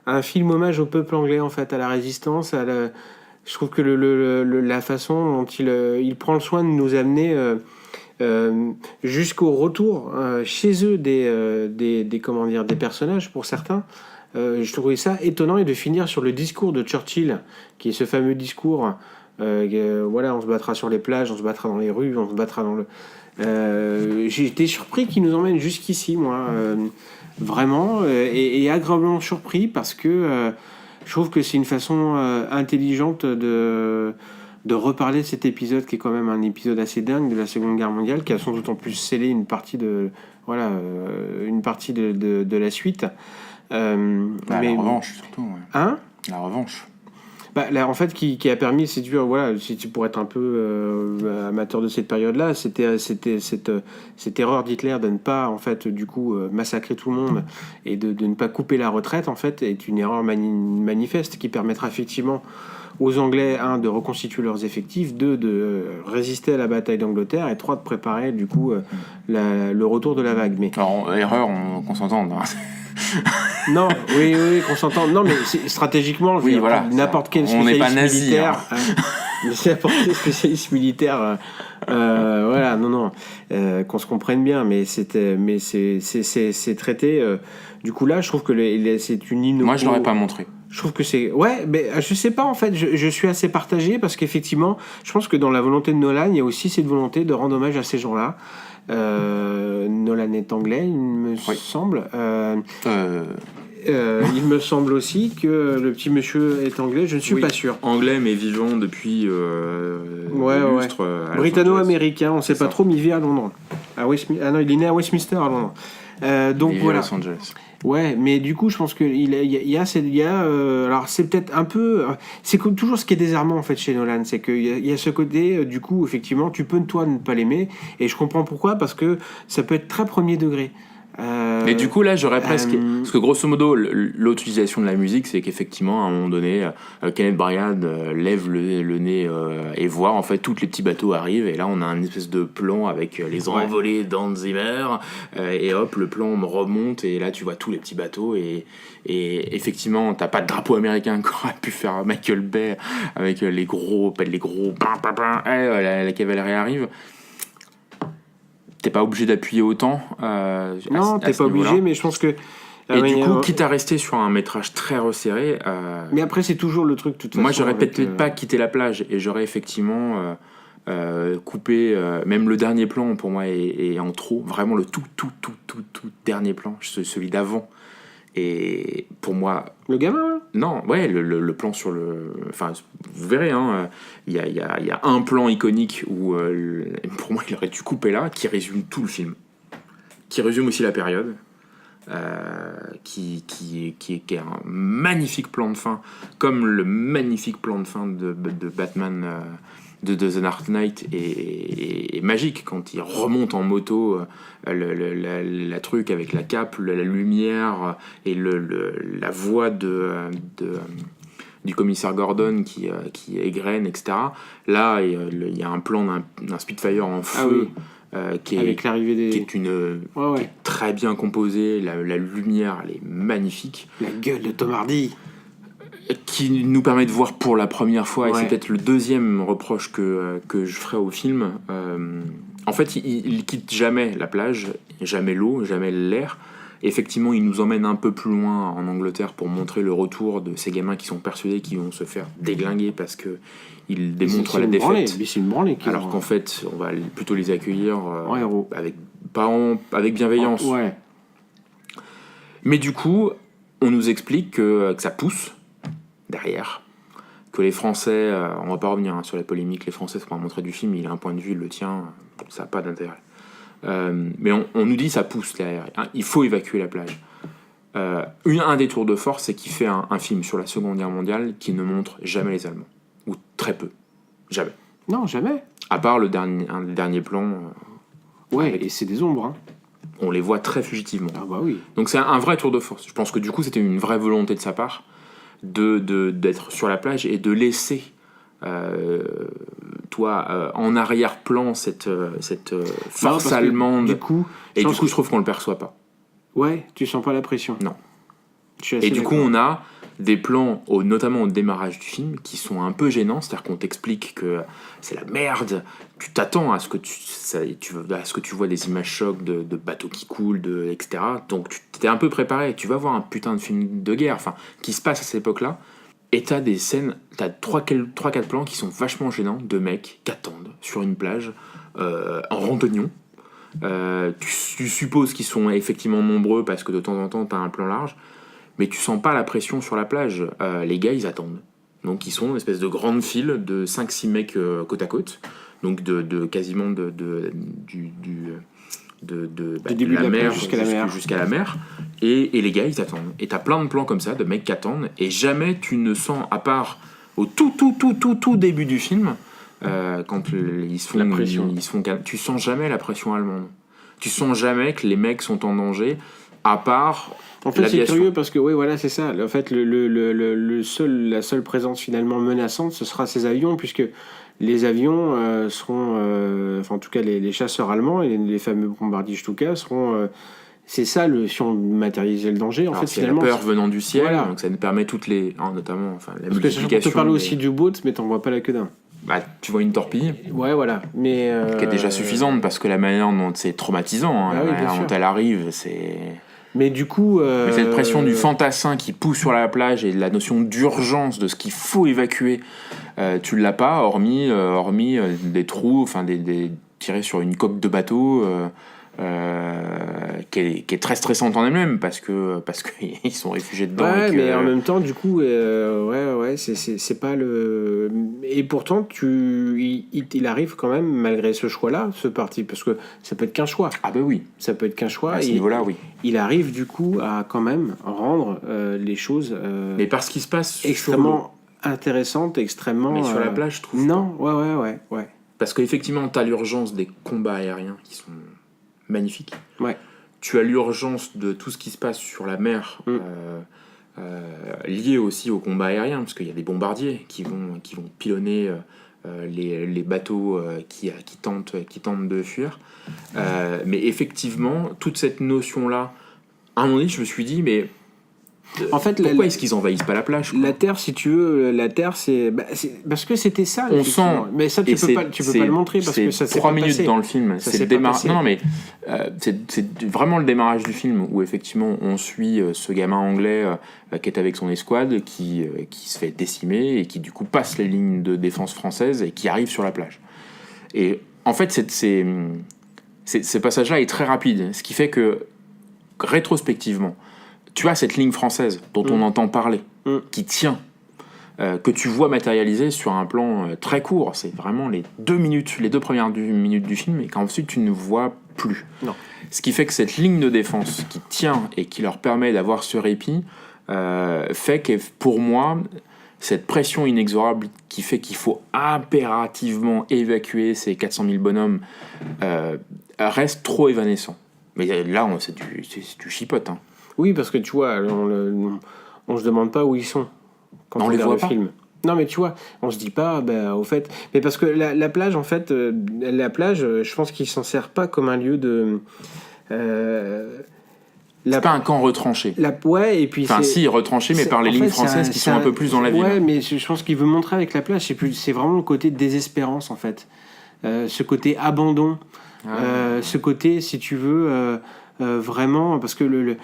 un film hommage au peuple anglais, en fait, à la résistance. Je trouve que la façon dont il prend le soin de nous amener jusqu'au retour chez eux des personnages, pour certains. Je trouvais ça étonnant, et de finir sur le discours de Churchill, qui est ce fameux discours on se battra sur les plages, on se battra dans les rues, on se battra dans le... j'ai été surpris qu'il nous emmène jusqu'ici, moi, vraiment, et agréablement surpris, parce que je trouve que c'est une façon intelligente de reparler de cet épisode, qui est quand même un épisode assez dingue de la Seconde Guerre mondiale, qui a sans doute en plus scellé une partie de la suite. La revanche, surtout. Ouais. Hein ? La revanche. Là, en fait, qui a permis, si tu pourrais être un peu amateur de cette période-là, c'était cette erreur d'Hitler de ne pas, en fait, du coup, massacrer tout le monde et de ne pas couper la retraite, en fait, est une erreur manifeste qui permettra effectivement aux Anglais, 1, de reconstituer leurs effectifs, 2, de résister à la bataille d'Angleterre, et 3, de préparer, du coup, le retour de la vague. Mais... Alors, erreur, qu'on s'entende, hein. Non, oui, qu'on s'entend. Non, mais stratégiquement, n'importe quel spécialiste militaire, n'importe quel spécialiste militaire, qu'on se comprenne bien, mais c'est traité. Du coup, là, je trouve que c'est une innocence. Moi, je l'aurais pas montré. Je trouve que c'est... Ouais, mais je sais pas, en fait, je suis assez partagé, parce qu'effectivement, je pense que dans la volonté de Nolan, il y a aussi cette volonté de rendre hommage à ces gens-là. Nolan est anglais, il me semble. Il me semble aussi que le petit monsieur est anglais, je ne suis pas sûr. Anglais, mais vivant depuis lustre. Britanno-américain, on ne sait pas trop, mais il vit à Londres. Il est né à Westminster, à Londres. Donc il voilà. Los Angeles. Ouais, mais du coup, je pense qu'il y a alors c'est peut-être un peu... C'est comme toujours ce qui est désarmant, en fait, chez Nolan, c'est qu'il y a ce côté, du coup, effectivement, tu peux, toi, ne pas l'aimer, et je comprends pourquoi, parce que ça peut être très premier degré. Mais du coup, là, j'aurais presque... Parce que, grosso modo, l'utilisation de la musique, c'est qu'effectivement, à un moment donné, Kenneth Branagh lève le nez et voit, en fait, tous les petits bateaux arrivent, et là, on a un espèce de plan avec les envolées d'Hans Zimmer, et hop, le plan remonte, et là, tu vois tous les petits bateaux, et effectivement, t'as pas de drapeau américain qu'aurait pu faire Michael Bay avec les gros... la cavalerie arrive. T'es pas obligé d'appuyer autant. Non, t'es pas obligé, mais je pense que... Et du coup, quitte à rester sur un métrage très resserré... Mais après, c'est toujours le truc, de toute façon. Moi, j'aurais peut-être pas quitté la plage, et j'aurais effectivement coupé... même le dernier plan, pour moi, est en trop. Vraiment, le tout dernier plan, celui d'avant. Et pour moi... Le gamin, non, ouais, le plan sur le... Enfin, vous verrez, hein, il y a un plan iconique où, pour moi, il aurait dû couper là, qui résume tout le film. Qui résume aussi la période. Qui est un magnifique plan de fin, comme le magnifique plan de fin de Batman de The Dark Knight est magique quand il remonte en moto, la truc avec la cape, la lumière et la voix du commissaire Gordon qui égrène, etc. Là, il y a un plan d'un Spitfire en feu qui avec l'arrivée des... qui est qui est très bien composée, la lumière elle est magnifique. La gueule de Tom Hardy Qui nous permet de voir pour la première fois, et Ouais. c'est peut-être le deuxième reproche que je ferai au film. En fait, il quitte jamais la plage, jamais l'eau, jamais l'air. Effectivement, il nous emmène un peu plus loin en Angleterre pour montrer le retour de ces gamins qui sont persuadés qu'ils vont se faire déglinguer parce que ils démontrent la défaite. C'est une branlée. Alors qu'en fait, on va plutôt les accueillir En héros. avec bienveillance. Ouais. Mais du coup, on nous explique que ça pousse derrière, que les Français, on va pas revenir sur les polémiques, les Français, c'est pas montrer du film, il a un point de vue, il le tient, ça n'a pas d'intérêt. Mais on nous dit ça pousse derrière, hein, il faut évacuer la plage. Un des tours de force, c'est qu'il fait un film sur la Seconde Guerre mondiale qui ne montre jamais les Allemands, ou très peu, jamais. Non, jamais. À part un dernier plan, Ouais, et c'est des ombres. Hein. on les voit très fugitivement. Ah bah oui. Donc c'est un vrai tour de force. Je pense que du coup c'était une vraie volonté de sa part d'être sur la plage et de laisser en arrière-plan cette force parce que, allemande. Du coup, Et du pense coup je trouve qu'on le perçoit pas. ouais, tu sens pas la pression. Non. Je suis assez Et du coup d'accord. on a des plans, notamment au démarrage du film, qui sont un peu gênants, c'est-à-dire qu'on t'explique que c'est la merde, tu t'attends à ce que tu vois des images chocs de bateaux qui coulent, etc. Donc tu t'es un peu préparé, tu vas voir un putain de film de guerre, qui se passe à cette époque-là, et t'as des scènes, t'as 3-4 plans qui sont vachement gênants, de mecs qui attendent sur une plage, en randonnion. Tu supposes qu'ils sont effectivement nombreux parce que de temps en temps t'as un plan large, mais tu sens pas la pression sur la plage. Les gars, ils attendent. Donc, ils sont une espèce de grande file de 5-6 mecs côte à côte. Donc, quasiment de début la de la mer plage jusqu'à la mer. Et les gars, ils attendent. Et t'as plein de plans comme ça, de mecs qui attendent. Et jamais tu ne sens, à part au tout début du film, quand ils se font... La pression. Tu sens jamais la pression allemande. Tu sens jamais que les mecs sont en danger, à part... En fait, c'est l'aviation. curieux parce que, oui, voilà, c'est ça. En fait, la seule présence finalement menaçante, ce sera ces avions, puisque les avions seront, en tout cas, les chasseurs allemands et les fameux bombardiers Stuka seront. C'est ça, si on matérialisait le danger. En Alors, fait, c'est finalement. la peur venant du ciel, Voilà. donc ça nous permet toutes les. Notamment, la Parce que on multiplication. te parle des- aussi du boat, mais t'en vois pas la queue d'un. Tu vois une torpille, Ouais, voilà. Mais. qui est déjà suffisante, parce que la manière dont c'est traumatisant, Ah la oui, bien manière sûr. dont elle arrive, c'est. Mais du coup. Mais cette pression du fantassin qui pousse sur la plage et la notion d'urgence de ce qu'il faut évacuer, tu l'as pas, hormis des trous, tirés sur une coque de bateau, qui est très stressante en elle-même parce que ils sont réfugiés dedans. Ouais, et que, mais en même temps, du coup, c'est pas le. Et pourtant, il arrive quand même, malgré ce choix-là, ce parti, parce que ça peut être qu'un choix. Ah bah oui, Ça peut être qu'un choix. à ce et niveau-là, oui. il arrive, du coup, à quand même rendre les choses Mais parce qu'il se passe extrêmement intéressantes, extrêmement. mais sur la plage, je trouve. Non, ouais. Parce qu'effectivement, tu as l'urgence des combats aériens qui sont magnifiques. Ouais. Tu as l'urgence de tout ce qui se passe sur la mer, lié aussi aux combats aériens, parce qu'il y a des bombardiers qui vont pilonner les bateaux qui tentent de fuir. Mais effectivement, toute cette notion-là, à un moment donné, je me suis dit, mais En fait, pourquoi est-ce qu'ils envahissent pas la plage, quoi ? la Terre, si tu veux, c'est parce que c'était ça. On effectivement. sent, Mais ça, tu peux pas le montrer parce que ça s'est 3 pas minutes passé. dans le film, Ça c'est s'est le pas démarrage. passé. Non, mais c'est vraiment le démarrage du film où effectivement on suit ce gamin anglais qui est avec son escouade, qui se fait décimer et qui du coup passe les lignes de défense françaises et qui arrive sur la plage. Et en fait, ce passage-là est très rapide, ce qui fait que rétrospectivement, tu as cette ligne française dont on entend parler, qui tient, que tu vois matérialiser sur un plan très court. C'est vraiment les 2 premières minutes du film, et qu'ensuite tu ne vois plus. Non. Ce qui fait que cette ligne de défense qui tient et qui leur permet d'avoir ce répit, fait que pour moi, cette pression inexorable qui fait qu'il faut impérativement évacuer ces 400 000 bonhommes reste trop évanescent. Mais là, c'est du chipote. Hein. Oui, parce que tu vois, on se demande pas où ils sont quand on les regarde voit le pas. film. Non, mais tu vois, on se dit pas, au fait... Mais parce que la plage, en fait, je pense qu'il s'en sert pas comme un lieu de... C'est pas un camp retranché. Ouais, et puis Enfin, si, retranché, mais par les lignes françaises qui sont un peu plus dans la ville. Ouais, mais je pense qu'il veut montrer avec la plage, c'est vraiment le côté désespérance, en fait. Ce côté abandon. Ce côté, si tu veux... vraiment, parce que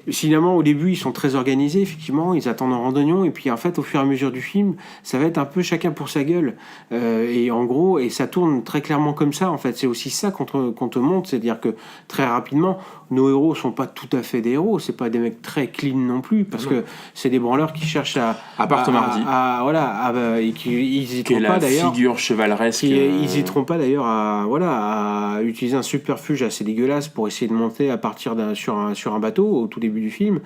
finalement au début ils sont très organisés, effectivement ils attendent en randonnion, et puis en fait au fur et à mesure du film ça va être un peu chacun pour sa gueule, et en gros, et ça tourne très clairement comme ça en fait. C'est aussi ça qu'on te montre, c'est-à-dire que très rapidement nos héros sont pas tout à fait des héros, c'est pas des mecs très clean non plus, parce que c'est des branleurs qui cherchent à part Tom Hardy, et qui ils qui est hésiteront pas la d'ailleurs, figure chevaleresque, ils hésiteront pas d'ailleurs à utiliser un subterfuge assez dégueulasse pour essayer de monter à partir sur un bateau au tout début du film,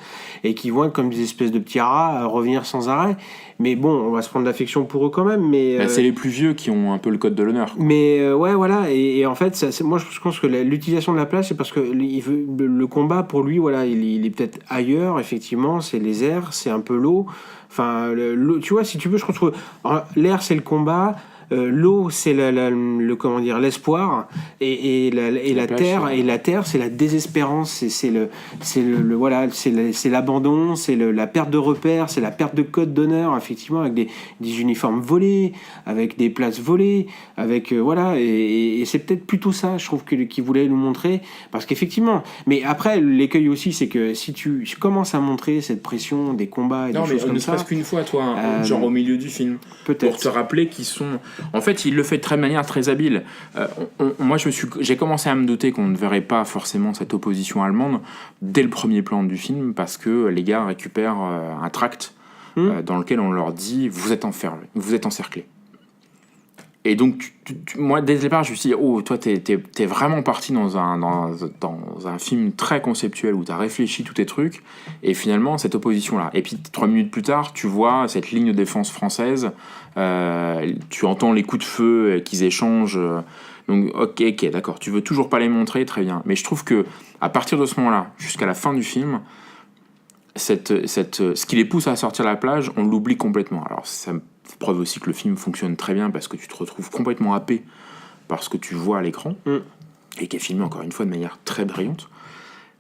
et qui vont être comme des espèces de petits rats à revenir sans arrêt. Mais bon, on va se prendre d'affection pour eux quand même. Mais c'est les plus vieux qui ont un peu le code de l'honneur. Mais ouais, voilà. Et en fait, moi je pense que l'utilisation de la plage, c'est parce que le combat pour lui, voilà, il est peut-être ailleurs. Effectivement, c'est les airs, c'est un peu l'eau. Enfin, tu vois, si tu veux, je trouve l'air c'est le combat. L'eau c'est comment dire, l'espoir, et la terre, et la terre c'est la désespérance, c'est l'abandon, c'est la perte de repères, c'est la perte de code d'honneur, effectivement, avec des uniformes volés, avec des places volées, avec voilà, et c'est peut-être plutôt ça, je trouve, qu'il voulait nous montrer, parce qu'effectivement, mais après l'écueil aussi c'est que si tu commences à montrer cette pression des combats et des choses comme ça, ne serait-ce qu'une fois, toi, genre au milieu du film, peut-être, pour te rappeler qu'ils sont... En fait, il le fait de manière très habile. Moi, j'ai commencé à me douter qu'on ne verrait pas forcément cette opposition allemande dès le premier plan du film, parce que les gars récupèrent un tract dans lequel on leur dit « Vous êtes encerclés ». Et donc, moi, dès le départ, je me suis dit « Oh, toi, t'es vraiment parti dans un film très conceptuel où t'as réfléchi tous tes trucs, et finalement, cette opposition-là. » Et puis, 3 minutes plus tard, tu vois cette ligne de défense française, tu entends les coups de feu qu'ils échangent, donc ok, d'accord, tu veux toujours pas les montrer, très bien. Mais je trouve que à partir de ce moment-là, jusqu'à la fin du film, ce qui les pousse à sortir de la plage, on l'oublie complètement. Alors, ça preuve aussi que le film fonctionne très bien, parce que tu te retrouves complètement happé par ce que tu vois à l'écran, et qui est filmé encore une fois de manière très brillante.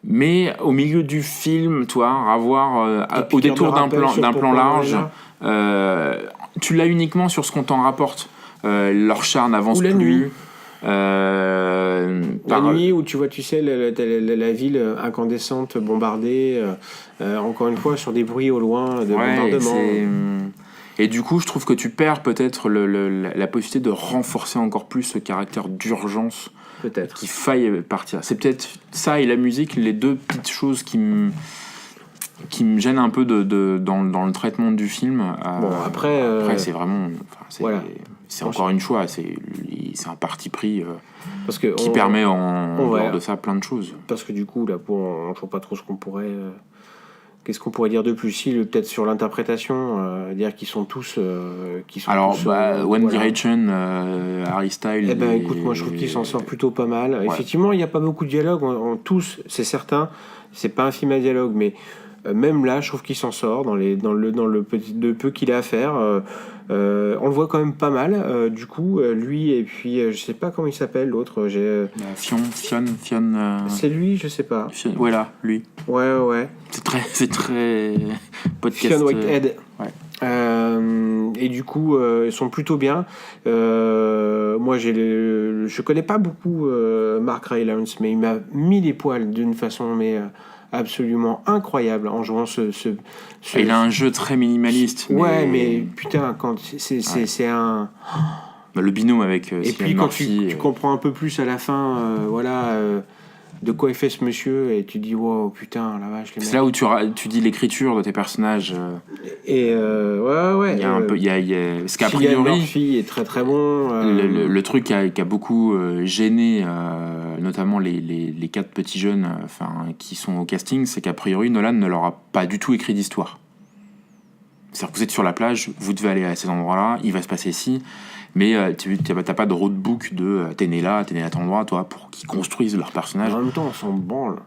Mais au milieu du film, toi, avoir au détour d'un plan large, tu l'as uniquement sur ce qu'on t'en rapporte. Leur char n'avance plus. La nuit où tu vois, tu sais, la ville incandescente, bombardée, encore une fois sur des bruits au loin de bombardement. Et du coup, je trouve que tu perds peut-être la possibilité de renforcer encore plus ce caractère d'urgence, peut-être, qu'il faille partir. C'est peut-être ça et la musique, les deux petites choses qui me gênent un peu dans le traitement du film. Bon, après c'est vraiment... Voilà. C'est encore une fois, c'est un parti pris parce que qui permet dehors de ça plein de choses. Parce que du coup, là, on ne sait pas trop ce qu'on pourrait... Qu'est-ce qu'on pourrait dire de plus? Si, peut-être sur l'interprétation, dire qu'ils sont tous... One Direction, Harry Styles... écoute, moi je trouve qu'ils s'en sortent plutôt pas mal. Ouais. Effectivement, il n'y a pas beaucoup de dialogue, tous, c'est certain. C'est pas un film à dialogue, mais même là, je trouve qu'il s'en sort dans le peu qu'il a à faire. On le voit quand même pas mal. Du coup, lui, et puis je sais pas comment il s'appelle, l'autre. Fion. C'est lui, je sais pas. Voilà, lui. Ouais. C'est très podcast. Fionn Whitehead. Ouais. Et du coup, ils sont plutôt bien. Moi, je connais pas beaucoup Mark Rylance, mais il m'a mis les poils d'une façon absolument incroyable en jouant Il a un jeu très minimaliste. Ouais, mais putain, quand c'est un... Le binôme avec et puis quand tu comprends un peu plus à la fin, de quoi est fait ce monsieur, et tu dis wow, putain, la vache, les mecs. C'est là où tu dis l'écriture de tes personnages. Et ouais. Il y a un peu, parce qu'a priori, Murphy est très très bon. Le truc qui a beaucoup gêné, notamment les 4 petits jeunes, qui sont au casting, c'est qu'a priori Nolan ne leur a pas du tout écrit d'histoire. C'est-à-dire que vous êtes sur la plage, vous devez aller à cet endroit-là, il va se passer ci, mais t'as pas de roadbook de t'es né là, à cet endroit, toi, pour qu'ils construisent leur personnage. En même temps, on s'en branle.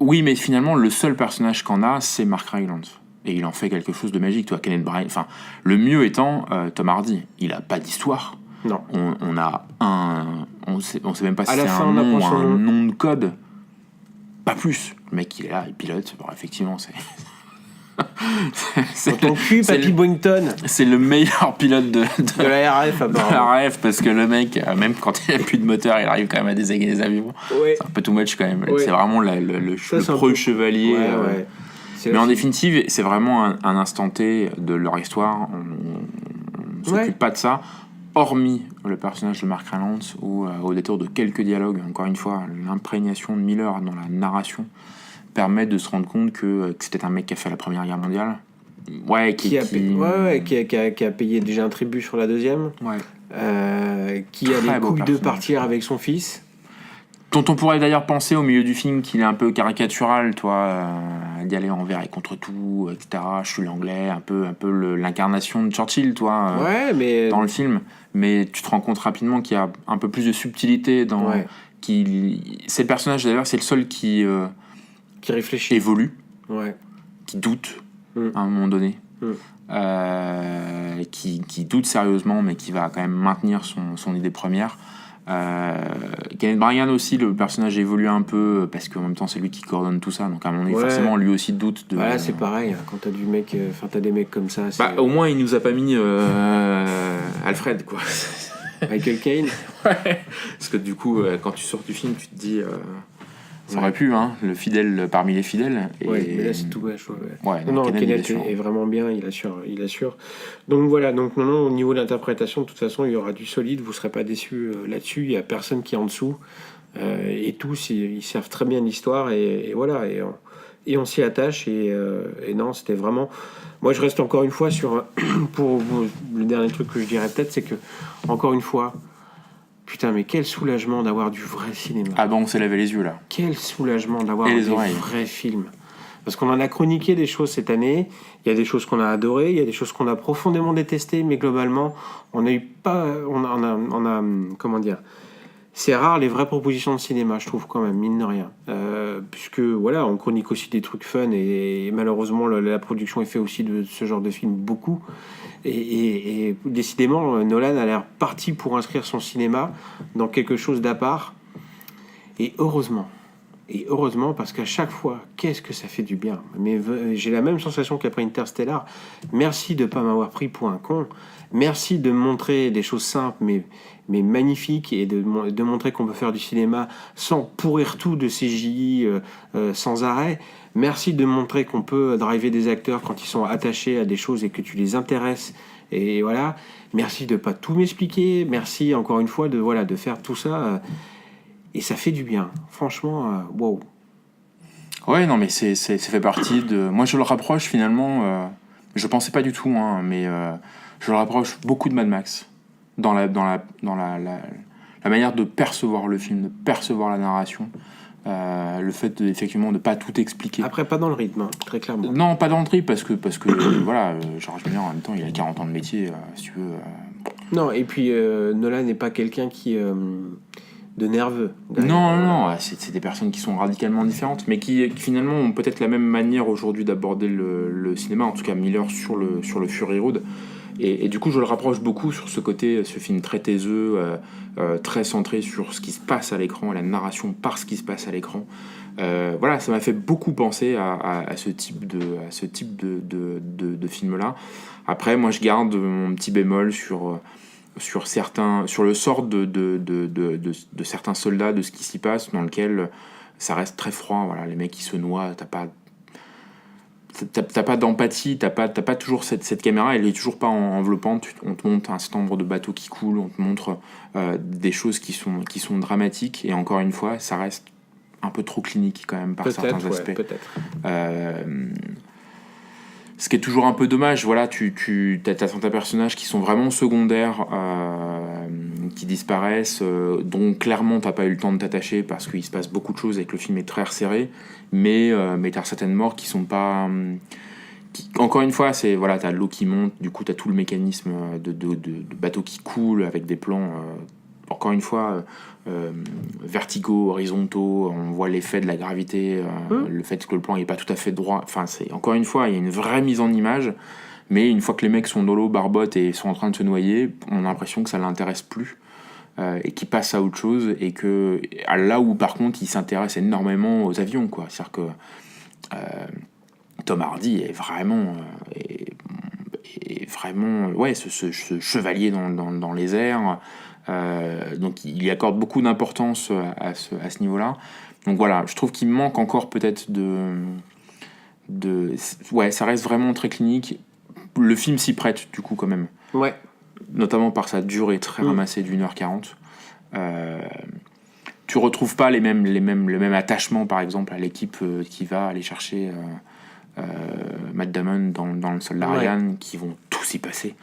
Oui, mais finalement, le seul personnage qu'on a, c'est Mark Rylance. Et il en fait quelque chose de magique, toi, Kenneth Branagh. Enfin, le mieux étant Tom Hardy. Il a pas d'histoire. Non. On a un... On sait même pas si À la c'est fin, un on nom ou apprend son un nom. nom de code. Pas plus. Le mec, il est là, il pilote. Bon, effectivement, c'est... Dans ton cul, c'est Papy le- Boington, c'est le meilleur pilote de de la RF, de apparemment. la RF, parce que le mec, même quand il n'a plus de moteur, il arrive quand même à désaguer les avions. Ouais. C'est un peu too much quand même. Ouais. C'est vraiment le Ça, c'est un preux peu- chevalier. Ouais, ouais. C'est Mais en aussi- définitive, c'est vraiment un instant T de leur histoire. On ne s'occupe Ouais. pas de ça, hormis le personnage de Mark Rylance, où au détour de quelques dialogues, encore une fois, l'imprégnation de Miller dans la narration permet de se rendre compte que c'était un mec qui a fait la Première Guerre mondiale. Ouais, qui a payé déjà un tribut sur la deuxième, Ouais. qui a Très les beau couilles de personnage. partir avec son fils. Dont on pourrait d'ailleurs penser au milieu du film qu'il est un peu caricatural, toi, d'y aller envers et contre tout, etc. Je suis l'anglais, un peu l'incarnation de Churchill, toi, Ouais, mais dans le film. Mais tu te rends compte rapidement qu'il y a un peu plus de subtilité dans... Ouais. C'est le personnage, d'ailleurs, c'est le seul qui qui réfléchit. évolue, Ouais. qui doute, Mm. à un moment donné. Mm. Qui doute sérieusement, mais qui va quand même maintenir son idée première. Kenneth Branagh aussi, le personnage évolue un peu parce qu'en même temps c'est lui qui coordonne tout ça, donc à un moment donné Ouais. forcément lui aussi doute de... Voilà, c'est pareil. Hein, quand t'as du mec, t'as des mecs comme ça, c'est Bah, au moins il nous a pas mis Alfred, quoi. Michael Caine. Ouais. Parce que du coup quand tu sors du film tu te dis ça Ouais. aurait pu, hein, le fidèle parmi les fidèles. Et... Ouais, mais là c'est tout vache. Ouais. Ouais, Non, Kenneth, il Kenneth assure. est vraiment bien, il assure. Donc voilà, donc non, au niveau de l'interprétation, de toute façon, il y aura du solide, vous ne serez pas déçus là-dessus, il n'y a personne qui est en dessous. Et tous, ils servent très bien l'histoire, et voilà, et on s'y attache, et non, c'était vraiment... Moi, je reste encore une fois sur... pour le dernier truc que je dirais peut-être, c'est que, encore une fois, putain, mais quel soulagement d'avoir du vrai cinéma. Ah bon, on s'est lavé les yeux là. Quel soulagement d'avoir Et les des oreilles. vrais films. Parce qu'on en a chroniqué des choses cette année. Il y a des choses qu'on a adorées, il y a des choses qu'on a profondément détestées, mais globalement, on a comment dire, c'est rare les vraies propositions de cinéma, je trouve quand même, mine de rien. Puisque voilà, on chronique aussi des trucs fun et malheureusement la production est fait aussi de ce genre de films beaucoup. Et décidément, Nolan a l'air parti pour inscrire son cinéma dans quelque chose d'à part. Et heureusement, parce qu'à chaque fois, qu'est-ce que ça fait du bien. Mais j'ai la même sensation qu'après Interstellar. Merci de ne pas m'avoir pris pour un con. Merci de me montrer des choses simples, mais magnifiques, et de montrer qu'on peut faire du cinéma sans pourrir tout de CGI sans arrêt. Merci de montrer qu'on peut driver des acteurs quand ils sont attachés à des choses et que tu les intéresses. Et voilà. Merci de ne pas tout m'expliquer. Merci encore une fois de faire tout ça. Et ça fait du bien. Franchement, wow. Ouais, non, mais ça fait partie de... Moi, je le rapproche finalement... je pensais pas du tout, hein, mais je le rapproche beaucoup de Mad Max dans la manière de percevoir le film, de percevoir la narration. Le fait effectivement de pas tout expliquer. Après, pas dans le rythme, hein, très clairement. Non, pas dans le trip, parce que voilà, Georges Miller en même temps, il a 40 ans de métier, si tu veux. Non, et puis Nolan n'est pas quelqu'un qui de nerveux. Non, c'est des personnes qui sont radicalement différentes, mais qui finalement ont peut-être la même manière aujourd'hui d'aborder le cinéma, en tout cas Miller sur le Fury Road. Et du coup, je le rapproche beaucoup sur ce côté, ce film très taiseux, très centré sur ce qui se passe à l'écran, la narration par ce qui se passe à l'écran. Voilà, ça m'a fait beaucoup penser à ce type de film-là. Après, moi, je garde mon petit bémol sur le sort de certains soldats, de ce qui s'y passe, dans lequel ça reste très froid. Voilà, les mecs qui se noient, t'as pas d'empathie, t'as pas toujours cette caméra, elle est toujours pas enveloppante. On te montre un certain nombre de bateaux qui coulent, on te montre des choses qui sont dramatiques, et encore une fois, ça reste un peu trop clinique quand même par certains aspects. Peut-être. Ce qui est toujours un peu dommage, voilà, t'as certains personnages qui sont vraiment secondaires, qui disparaissent, dont clairement t'as pas eu le temps de t'attacher parce qu'il se passe beaucoup de choses et que le film est très resserré, mais t'as certaines morts qui sont pas encore une fois, c'est voilà, t'as l'eau qui monte, du coup t'as tout le mécanisme de bateau qui coule avec des plans. Encore une fois, verticaux, horizontaux, on voit l'effet de la gravité, le fait que le plan n'est pas tout à fait droit. Enfin, c'est encore une fois, il y a une vraie mise en image, mais une fois que les mecs sont dans l'eau, barbotent et sont en train de se noyer, on a l'impression que ça l'intéresse plus et qu'ils passent à autre chose et que là où par contre ils s'intéressent énormément aux avions, quoi. C'est-à-dire que Tom Hardy est vraiment ce chevalier dans les airs. Donc il y accorde beaucoup d'importance à ce niveau-là. Donc voilà, je trouve qu'il manque encore peut-être ouais, ça reste vraiment très clinique. Le film s'y prête du coup quand même. Ouais. Notamment par sa durée très ramassée d'1h40. Tu retrouves pas le même attachement par exemple à l'équipe qui va aller chercher Matt Damon dans le Soldat Ryan, qui vont tous y passer.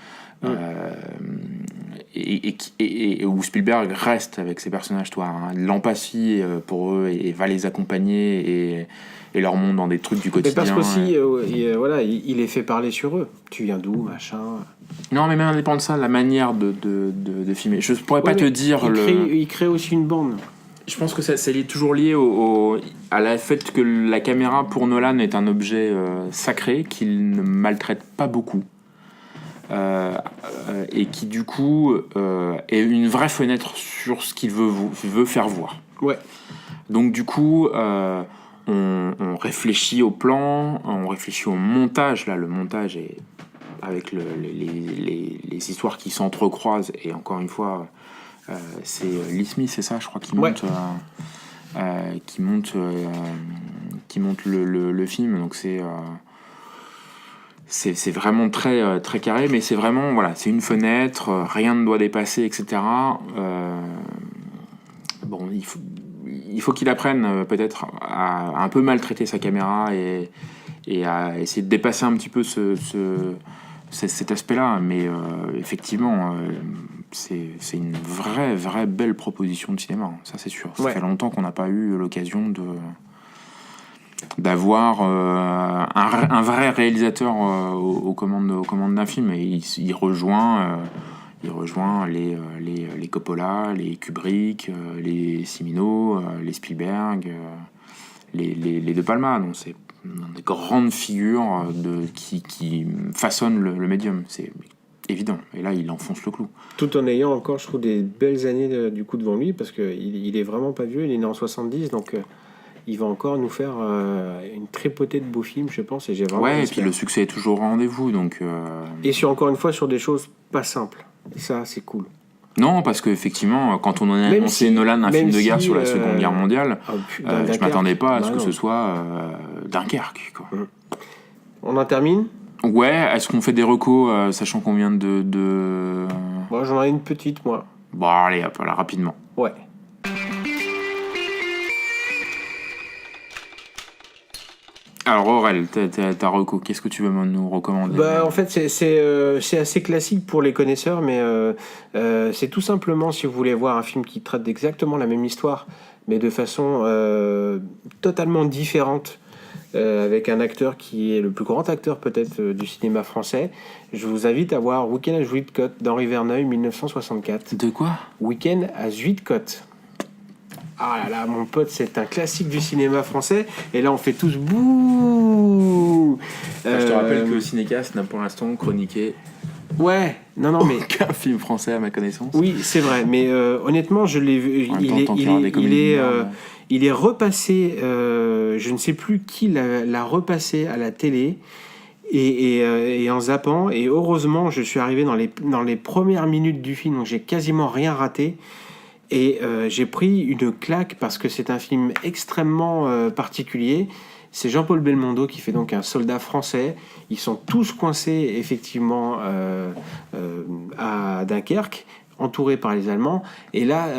Et où Spielberg reste avec ses personnages, l'empathie pour eux et va les accompagner et leur montre dans des trucs du quotidien. Mais parce qu'aussi, voilà, il les fait parler sur eux. Tu viens d'où, machin. Non, mais même indépendant de ça, la manière de filmer. Je pourrais pas te dire. Il crée aussi une bande. Je pense que c'est toujours lié à la fait que la caméra pour Nolan est un objet sacré qu'il ne maltraite pas beaucoup. Et qui du coup est une vraie fenêtre sur ce qu'il veut faire voir. Ouais. Donc du coup on réfléchit au plan, on réfléchit au montage. Là le montage est avec les histoires qui s'entrecroisent, et encore une fois c'est Lee Smith, c'est ça je crois, qui monte le film. Donc c'est vraiment très, très carré, mais c'est vraiment, voilà, c'est une fenêtre, rien ne doit dépasser, etc. Bon, il faut qu'il apprenne peut-être à un peu maltraiter sa caméra et à essayer de dépasser un petit peu cet aspect-là. Mais effectivement, c'est une vraie belle proposition de cinéma, ça c'est sûr. Ça fait longtemps qu'on n'a pas eu l'occasion d'avoir un vrai réalisateur aux commandes d'un film, et il rejoint les Coppola, les Kubrick, les Cimino, les Spielberg, les De Palma. Donc c'est des grandes figures qui façonnent le médium, c'est évident, et là il enfonce le clou. Tout en ayant encore, je trouve, des belles années du coup devant lui, parce qu'il est vraiment pas vieux, il est né en 70, donc il va encore nous faire une tripotée de beaux films, je pense, et j'ai vraiment et puis le succès est toujours au rendez-vous, donc et encore une fois sur des choses pas simples, et ça c'est cool. Non, parce qu'effectivement, quand on a annoncé Nolan un film de guerre sur la Seconde Guerre mondiale, je m'attendais pas à ce que ce soit Dunkerque, quoi. On en termine ? Ouais, est-ce qu'on fait des recos, sachant qu'on vient de... Moi, j'en ai une petite, moi. Bon, allez, hop, là, rapidement. Ouais. Alors Aurel, ta reco, qu'est-ce que tu veux nous recommander ? En fait, c'est assez classique pour les connaisseurs, mais c'est tout simplement, si vous voulez voir un film qui traite exactement la même histoire, mais de façon totalement différente, avec un acteur qui est le plus grand acteur peut-être du cinéma français, je vous invite à voir Week-end à Zuidcote d'Henri Verneuil, 1964. De quoi ? Week-end à Zuidcote. Ah là là, mon pote, c'est un classique du cinéma français. Et là, on fait tous bouh. Je te rappelle que Cinécast n'a pour l'instant chroniqué mais aucun film français à ma connaissance. Oui, c'est vrai, mais honnêtement, je l'ai vu. Il est repassé. Je ne sais plus qui l'a repassé à la télé. Et en zappant, et heureusement, je suis arrivé dans les premières minutes du film, donc j'ai quasiment rien raté. Et j'ai pris une claque parce que c'est un film extrêmement particulier. C'est Jean-Paul Belmondo qui fait donc un soldat français. Ils sont tous coincés effectivement à Dunkerque, entourés par les Allemands. Et là,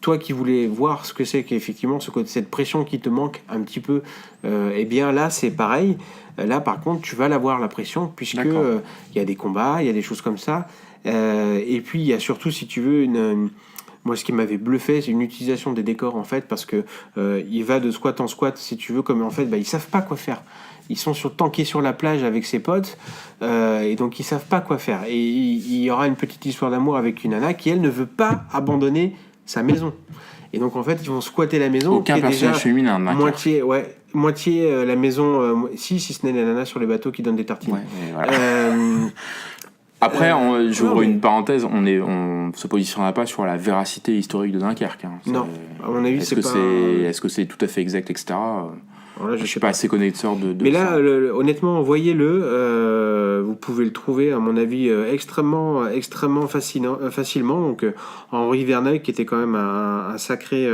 toi qui voulais voir ce que c'est qu'effectivement cette pression qui te manque un petit peu, eh bien là c'est pareil. Là par contre tu vas l'avoir, la pression, puisque y a des combats, il y a des choses comme ça. Et puis il y a surtout, si tu veux, Moi, ce qui m'avait bluffé, c'est une utilisation des décors, en fait, parce que il va de squat en squat, si tu veux, comme en fait, ils savent pas quoi faire. Ils sont tankés sur la plage avec ses potes, et donc ils savent pas quoi faire. Et il y aura une petite histoire d'amour avec une nana qui, elle, ne veut pas abandonner sa maison. Et donc, en fait, ils vont squatter la maison. Aucun personnage féminin, moitié la maison, si ce n'est la nana sur les bateaux qui donnent des tartines. Ouais, voilà. Après, j'ouvre une parenthèse, on se positionnera pas sur la véracité historique de Dunkerque. Hein. Non, à mon avis, Est-ce que c'est tout à fait exact, etc. Alors là, je suis pas assez connaisseur de mais ça. là, honnêtement, voyez-le. Vous pouvez le trouver, à mon avis, extrêmement facilement. Donc, Henri Verneuil, qui était quand même un sacré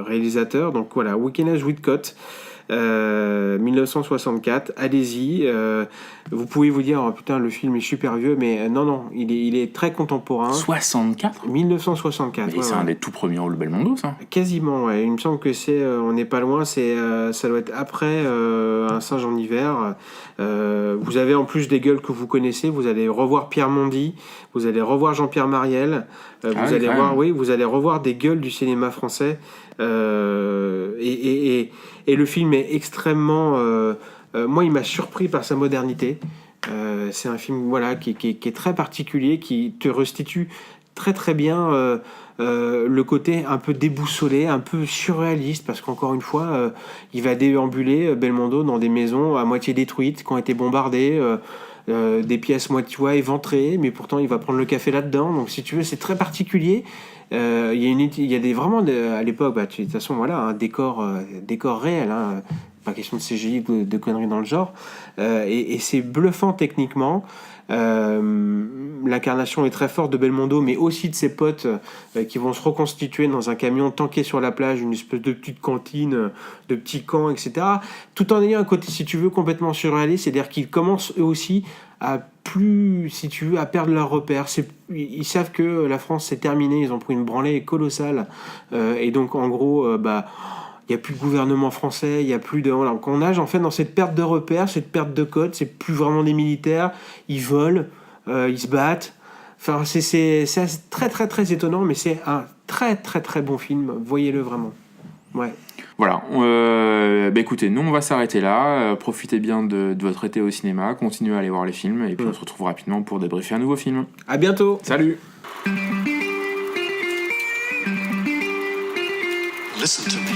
réalisateur. Donc voilà, Week-end Whitcott. 1964, allez-y. Vous pouvez vous dire, oh, putain, le film est super vieux, mais non, il est très contemporain. 64 1964. Mais c'est un des tout premiers rôles Belmondo, ça. Quasiment, ouais. Il me semble que on n'est pas loin. Ça doit être après Un singe en hiver. Vous avez en plus des gueules que vous connaissez. Vous allez revoir Pierre Mondy. Vous allez revoir Jean-Pierre Mariel. Vous allez revoir des gueules du cinéma français. Et le film est extrêmement... moi, il m'a surpris par sa modernité. C'est un film qui est très particulier, qui te restitue très très bien le côté un peu déboussolé, un peu surréaliste, parce qu'encore une fois, il va déambuler, Belmondo, dans des maisons à moitié détruites, qui ont été bombardées, des pièces moitié éventrées, mais pourtant il va prendre le café là-dedans. Donc si tu veux, c'est très particulier. Il y a vraiment à l'époque, de toute façon, voilà, un décor réel, hein, pas question de CGI ou de conneries dans le genre, et c'est bluffant techniquement. L'incarnation est très forte de Belmondo, mais aussi de ses potes qui vont se reconstituer dans un camion tanké sur la plage, une espèce de petite cantine, de petits camps, etc. Tout en ayant un côté, si tu veux, complètement surréaliste, c'est-à-dire qu'ils commencent eux aussi à perdre leurs repères. Ils savent que la France c'est terminé, ils ont pris une branlée colossale, et donc en gros, il n'y a plus de gouvernement français, il n'y a plus de... Voilà. Donc on nage en fait dans cette perte de repères, cette perte de code, c'est plus vraiment des militaires, ils volent, ils se battent. Enfin, c'est très très très étonnant, mais c'est un très très très bon film, voyez-le vraiment. Ouais. Voilà, écoutez, nous on va s'arrêter là, profitez bien de votre été au cinéma, continuez à aller voir les films, et puis on se retrouve rapidement pour débriefer un nouveau film. À bientôt. Salut. Listen to me.